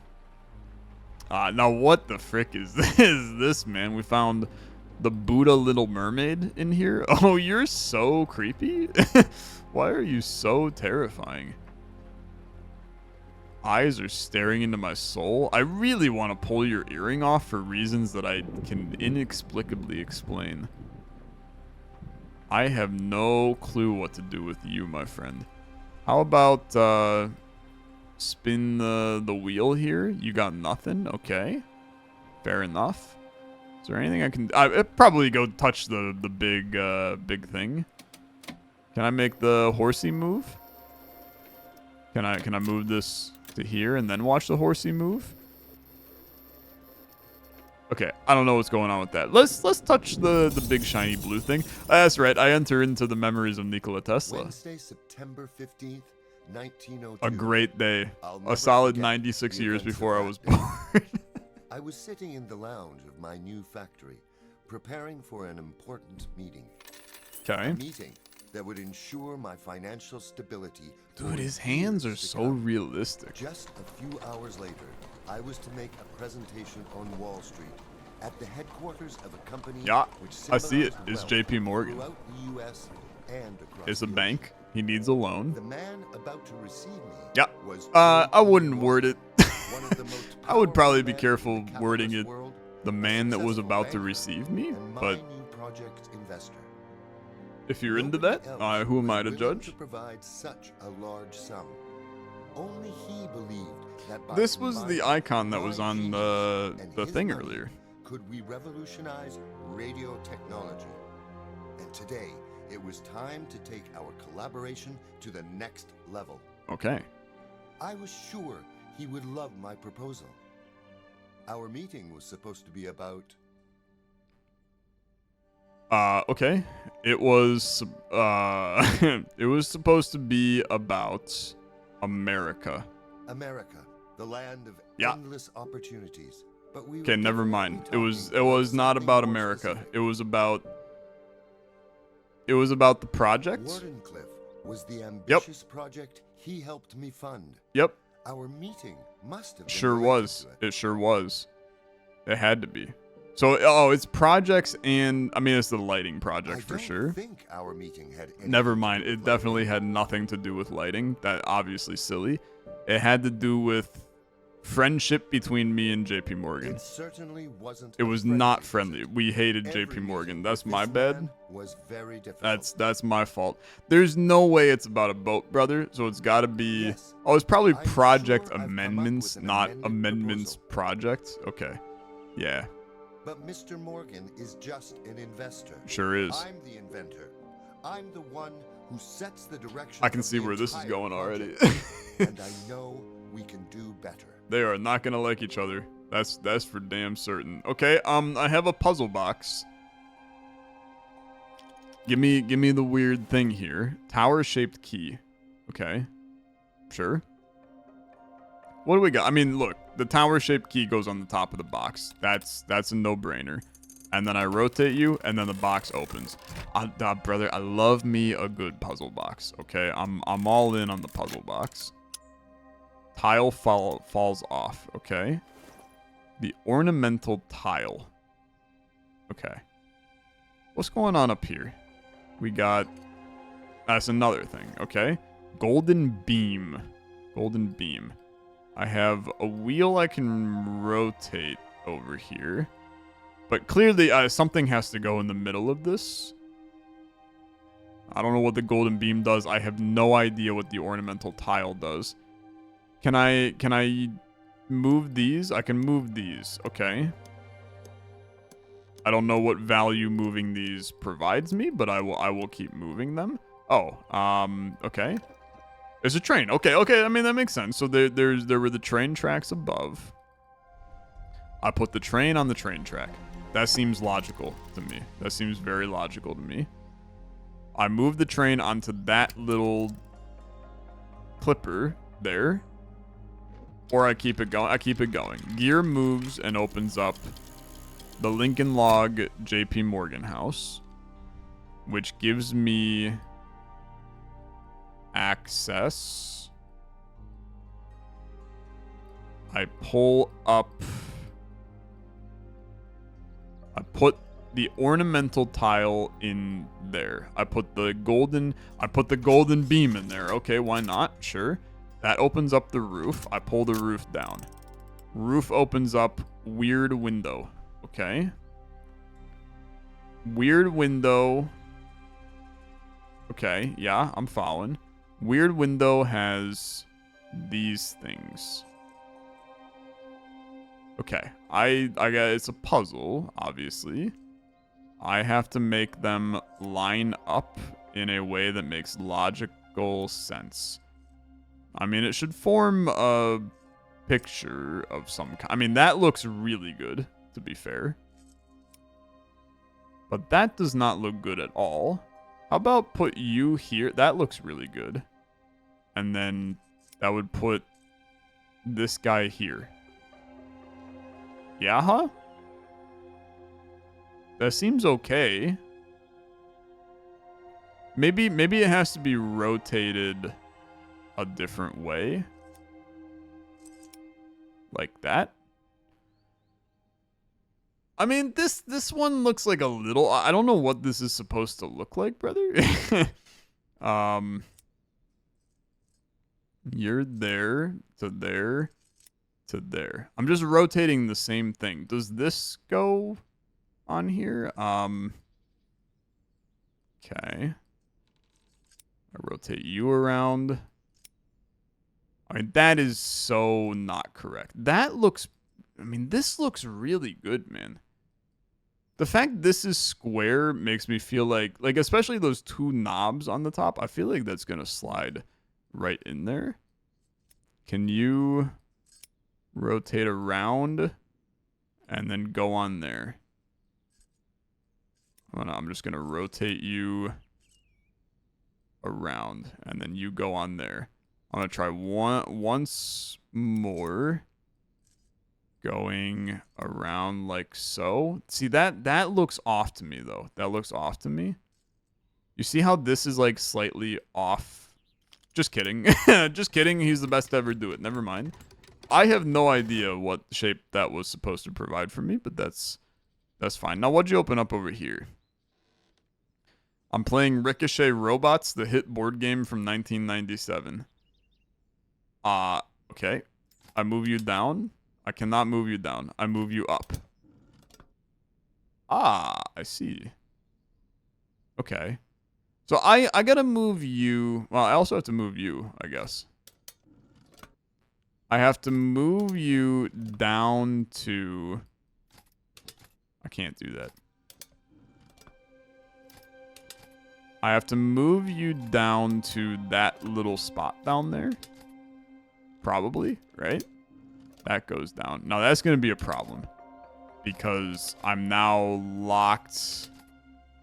Now what the frick is this, man? We found the Buddha Little Mermaid in here. Oh, you're so creepy. Why are you so terrifying? Eyes are staring into my soul. I really want to pull your earring off for reasons that I can inexplicably explain. I have no clue what to do with you, my friend. How about, spin the wheel here? You got nothing? Okay. Fair enough. Is there anything I can... I'd probably go touch the big thing. Can I make the horsey move? Can I move this to here and then watch the horsey move? Okay, I don't know what's going on with that. Let's touch the big shiny blue thing. That's right, I enter into the memories of Nikola Tesla. Wednesday, September 15th, 1902. A great day. A solid 96 years before I was born. I was sitting in the lounge of my new factory, preparing for an important meeting. Okay. A meeting that would ensure my financial stability. Dude, his hands are so realistic. Just a few hours later, I was to make a presentation on Wall Street at the headquarters of a company. Yeah, which I see it. It's wealth JP Morgan. throughout the US and across It's a the bank. He needs a loan. The man about to receive me Yeah. was I wouldn't word it. one of the most I would probably be powerful careful men in the wording capitalist it. world, The a man that was successful about to banker, receive me, and my but new project investor. if you're into Nobody that, else who am was I to willing judge? To provide such a large sum. Only he believed that by This was the combining icon that was my on genius the and his thing money, earlier. Could we revolutionize radio technology? And today, it was time to take our collaboration to the next level. Okay. I was sure he would love my proposal. Our meeting was supposed to be about... Okay. It was, it was supposed to be about America. America, the land of Yeah. endless opportunities. But we Okay, were never definitely mind. It was talking not something about more America. specific. It was about the project. Wardenclyffe was the ambitious project he helped me fund. Yep. Our meeting must have been Sure related was. to it. It sure was. It had to be. So, it's projects and, it's the lighting project for I don't sure. think our meeting had anything Never to mind. do It with definitely lighting. had nothing to do with lighting. That obviously silly. It had to do with friendship between me and JP Morgan. It certainly wasn't. It was not friendly. We hated Every JP Morgan. meeting That's with my this bad. man was very difficult. That's my fault. There's no way it's about a boat, brother. So it's got to be. Yes. Oh, it's probably I'm project sure I've come up amendments, with an not amended amendments proposal. project. Okay. Yeah, But Mr. Morgan is just an investor. sure is. I'm the inventor. I'm the one who sets the direction. I can of see the where this is entire going already. project. And I know we can do better. They are not gonna like each other. That's for damn certain. Okay, I have a puzzle box. Give me the weird thing here. Tower-shaped key. Okay. Sure. What do we got? Look, the tower-shaped key goes on the top of the box. That's a no-brainer. And then I rotate you, and then the box opens. Brother, I love me a good puzzle box. Okay, I'm all in on the puzzle box. Tile falls off. Okay. The ornamental tile. Okay. What's going on up here? We got... That's another thing. Okay. Golden beam. Golden beam. I have a wheel I can rotate over here. But clearly, something has to go in the middle of this. I don't know what the golden beam does. I have no idea what the ornamental tile does. Can I move these? I can move these. Okay. I don't know what value moving these provides me, but I will keep moving them. Oh, okay. There's a train. Okay, I mean, that makes sense. So there were the train tracks above. I put the train on the train track. That seems logical to me. That seems very logical to me. I move the train onto that little clipper there. Or I keep it going. I keep it going. Gear moves and opens up the Lincoln Log JP Morgan house, which gives me access. I pull up. I put the ornamental tile in there. I put the golden beam in there. Okay, why not? Sure. That opens up the roof. I pull the roof down. Roof opens up. Weird window. Okay. Weird window. Okay, yeah, I'm following. Weird window has these things. Okay, I got, it's a puzzle, obviously. I have to make them line up in a way that makes logical sense. I mean, it should form a picture of some kind. I mean, that looks really good, to be fair. But that does not look good at all. How about put you here? That looks really good. And then that would put this guy here. Yeah, huh? That seems okay. Maybe it has to be rotated a different way. Like that. I mean, this one looks like a little... I don't know what this is supposed to look like, brother. You're there to there to there. I'm just rotating the same thing. Does this go on here? Okay. I rotate you around. I mean, that is so not correct. That looks... I mean, this looks really good, man. The fact this is square makes me feel like especially those two knobs on the top, I feel like that's going to slide right in there. Can you rotate around and then go on there? Oh, no, I'm just going to rotate you around and then you go on there. I'm going to try once more. Going around like so. See, that looks off to me, though. That looks off to me. You see how this is, like, slightly off? Just kidding. Just kidding. He's the best to ever do it. Never mind. I have no idea what shape that was supposed to provide for me, but that's fine. Now, what'd you open up over here? I'm playing Ricochet Robots, the hit board game from 1997. Okay. I move you down. I cannot move you down. I move you up. Ah, I see. Okay. So I gotta move you. Well, I also have to move you, I guess. I have to move you down to... I can't do that. I have to move you down to that little spot down there. Probably, right? That goes down. Now, that's going to be a problem. Because I'm now locked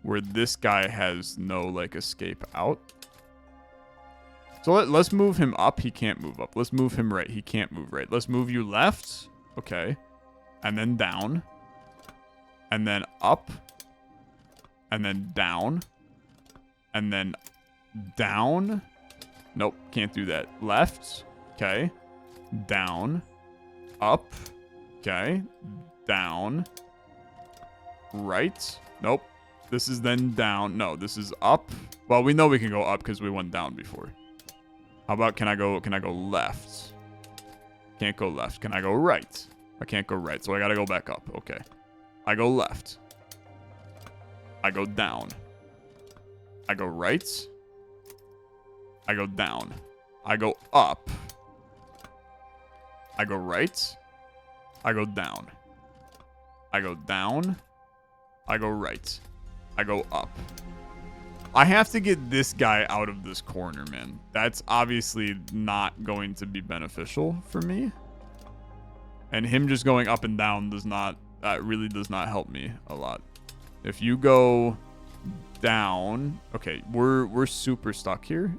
where this guy has no, like, escape out. So let's move him up. He can't move up. Let's move him right. He can't move right. Let's move you left. Okay. And then down. And then up. And then down. And then down. Nope. Can't do that. Left. Okay. Down. Up. Okay. Down. Right. Nope. This is then down. No, this is up. Well, we know we can go up because we went down before. How about can I go left? Can't go left. Can I go right? I can't go right, so I gotta go back up. Okay. I go left. I go down. I go right. I go down. I go up. I go right. I go down. I go down. I go right. I go up. I have to get this guy out of this corner, man. That's obviously not going to be beneficial for me. And him just going up and down does not, that really does not help me a lot. If you go down, okay, we're super stuck here.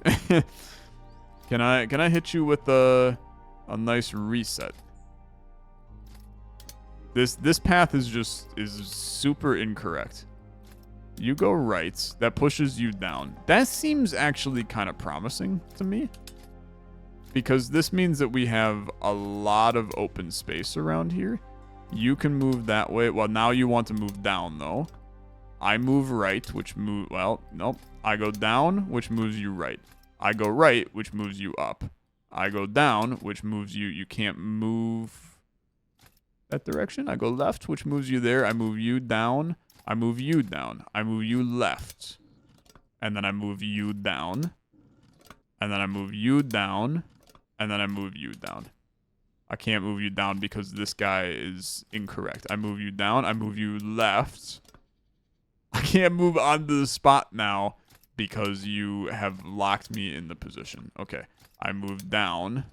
Can I hit you with a nice reset? This path is super incorrect. You go right. That pushes you down. That seems actually kind of promising to me. Because this means that we have a lot of open space around here. You can move that way. Well, now you want to move down, though. I move right, which move... Well, nope. I go down, which moves you right. I go right, which moves you up. I go down, which moves you... You can't move that direction. I go left, which moves you there. I move you down. I move you down. I move you left. And then I move you down. And then I move you down. And then I move you down. I can't move you down because this guy is incorrect. I move you down. I move you left. I can't move onto the spot now because you have locked me in the position. Okay. I move down.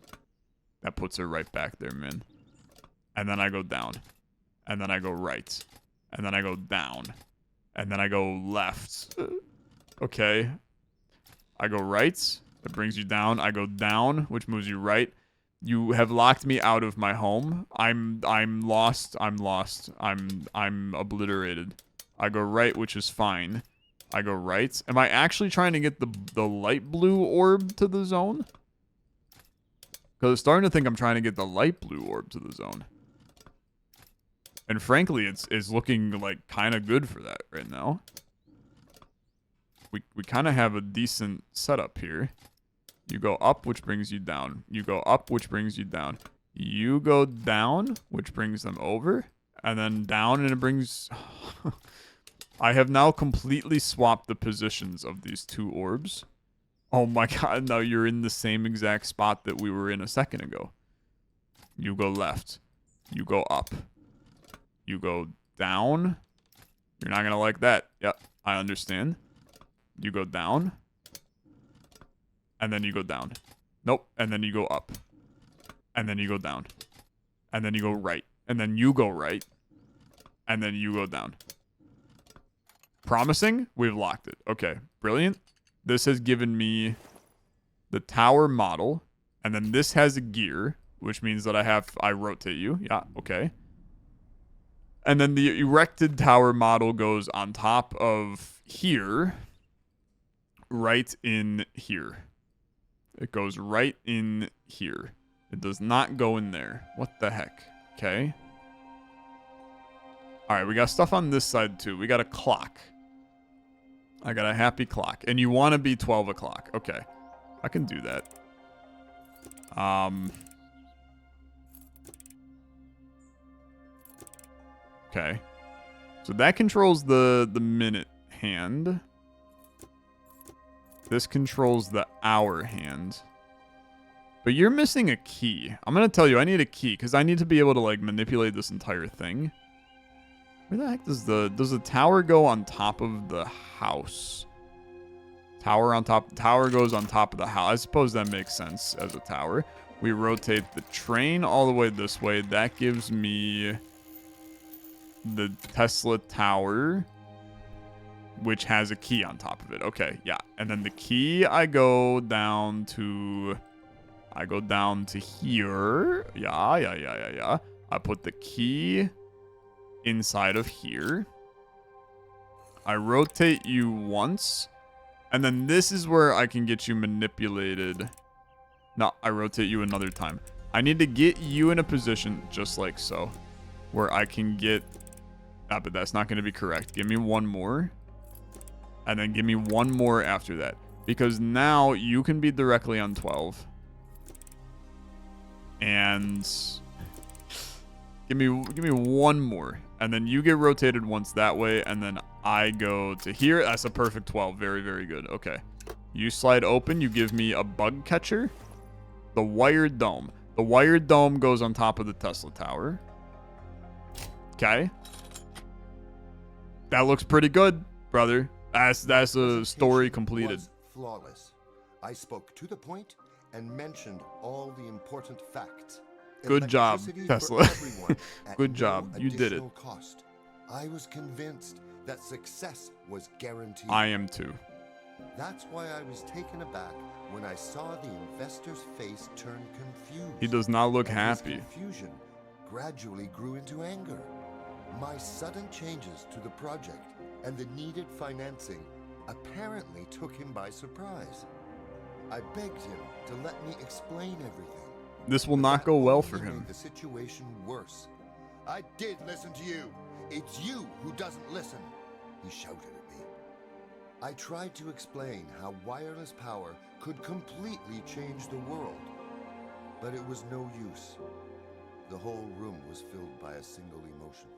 That puts her right back there, man. And then I go down. And then I go right. And then I go down. And then I go left. Okay. I go right. That brings you down. I go down, which moves you right. You have locked me out of my home. I'm lost. I'm lost. I'm obliterated. I go right, which is fine. I go right. Am I actually trying to get the light blue orb to the zone? Because I'm starting to think I'm trying to get the light blue orb to the zone. And frankly, it's looking like kind of good for that right now. We kind of have a decent setup here. You go up, which brings you down. You go up, which brings you down. You go down, which brings them over. And then down, and it brings... I have now completely swapped the positions of these two orbs. Oh my god, now you're in the same exact spot that we were in a second ago. You go left. You go up. You go down. You're not going to like that. Yep, I understand. You go down. And then you go down. Nope. And then you go up. And then you go down. And then you go right. And then you go right. And then you go down. Promising? We've locked it. Okay, brilliant. This has given me the tower model. And then this has a gear, which means that I rotate you. Yeah, okay. And then the erected tower model goes on top of here, right in here. It goes right in here. It does not go in there. What the heck? Okay. All right, we got stuff on this side too. We got a clock. I got a happy clock. And you want to be 12 o'clock. Okay. I can do that. Okay. So that controls the minute hand. This controls the hour hand. But you're missing a key. I'm going to tell you, I need a key because I need to be able to like manipulate this entire thing. Where the heck does the tower go on top of the house? Tower on top. Tower goes on top of the house. I suppose that makes sense as a tower. We rotate the train all the way this way. That gives me the Tesla Tower, which has a key on top of it. Okay, yeah. And then the key, I go down to here. Yeah. I put the key inside of here. I rotate you once. And then this is where I can get you manipulated. No, I rotate you another time. I need to get you in a position just like so, where I can get... Ah, but that's not going to be correct. Give me one more. And then give me one more after that. Because now you can be directly on 12. And... Give me one more. And then you get rotated once that way. And then I go to here. That's a perfect 12. Very, very good. Okay. You slide open. You give me a bug catcher. The wired dome. The wired dome goes on top of the Tesla Tower. Okay. That looks pretty good, brother. That's a story Presentation completed. was flawless. I spoke to the point and mentioned all the important facts. Good job, Electricity for Tesla. everyone at Good no job. You did it. additional cost. I was convinced that success was guaranteed. I am too. That's why I was taken aback when I saw the investor's face turn confused. He does not look And happy. his confusion gradually grew into anger. My sudden changes to the project and the needed financing apparently took him by surprise. I begged him to let me explain everything. This will But not that go well only for him. made the situation worse. I did listen to you. It's you who doesn't listen, he shouted at me. I tried to explain how wireless power could completely change the world, but it was no use. The whole room was filled by a single emotion.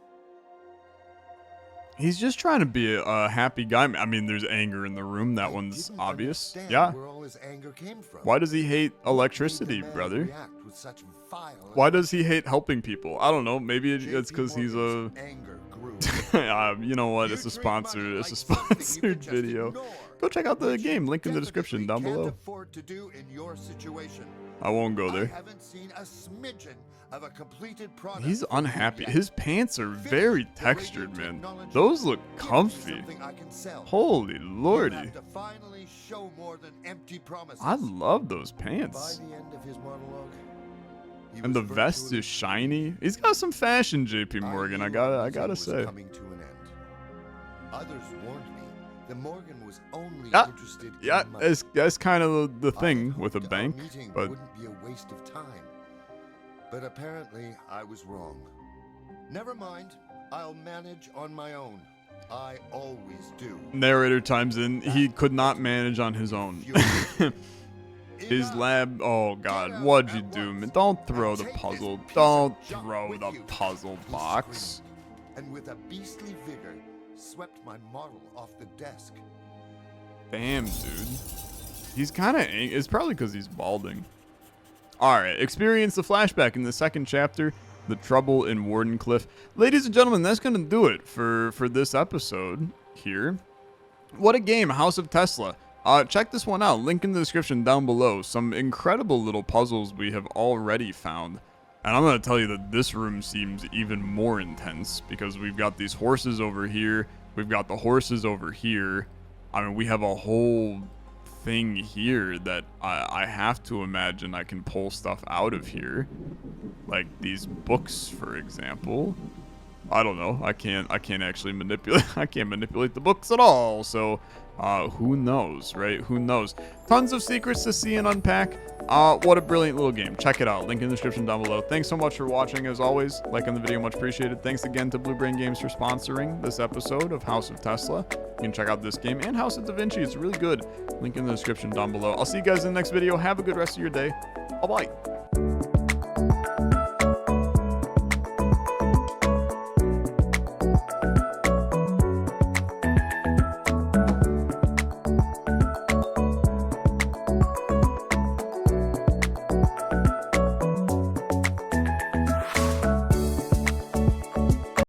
He's just trying to be a happy guy. I mean, there's anger in the room. That I one's didn't obvious. understand Yeah. where all his anger came from. Why does he hate How could electricity, a man brother? react with such violence? Why does he hate helping people? I don't know. Maybe it's because he's a. JP Morgan's anger grew. You know what? You It's a treat sponsor. money It's a like something you can sponsored just video. ignore, Go check out the which game. you Link in the description down definitely below. can't afford to do in your situation. I won't go I there. haven't seen a smidgen of a completed product He's from you unhappy. yet. His pants are Finish very the radio textured, man. technology. Those look Give me comfy. something I can sell. Holy You lordy. have to finally show more than empty promises. I love those By pants. the end of his monologue, he And the was vest virtually is shiny. He's got some fashion, JP I Morgan. knew I our gotta meeting was say. coming to an end. Others warned me that Morgan was only Yeah, interested Yeah, in money. that's kind of the I thing had with a hoped our bank, meeting but wouldn't be a waste of time. But apparently, I was wrong. Never mind. I'll manage on my own. I always do. narrator times in, he could not manage on his own. His Enough. lab, oh god, what'd you do, man? Don't throw the puzzle. Don't throw the puzzle He box. screamed, and with a beastly vigor, swept my model off the desk. Damn, dude. He's kind of angry. It's probably because he's balding. Alright, experience the flashback in the second chapter, The Trouble in Wardenclyffe. Ladies and gentlemen, that's going to do it for this episode here. What a game, House of Tesla. Check this one out. Link in the description down below. Some incredible little puzzles we have already found. And I'm going to tell you that this room seems even more intense because we've got these horses over here. We've got the horses over here. I mean, we have a whole thing here that I have to imagine I can pull stuff out of here. Like these books, for example. I don't know. I can't actually manipulate. I can't manipulate the books at all. So, who knows, right? Who knows? Tons of secrets to see and unpack. What a brilliant little game. Check it out. Link in the description down below. Thanks so much for watching. As always, like on the video, much appreciated. Thanks again to Blue Brain Games for sponsoring this episode of House of Tesla. You can check out this game and House of Da Vinci. It's really good. Link in the description down below. I'll see you guys in the next video. Have a good rest of your day. Bye-bye.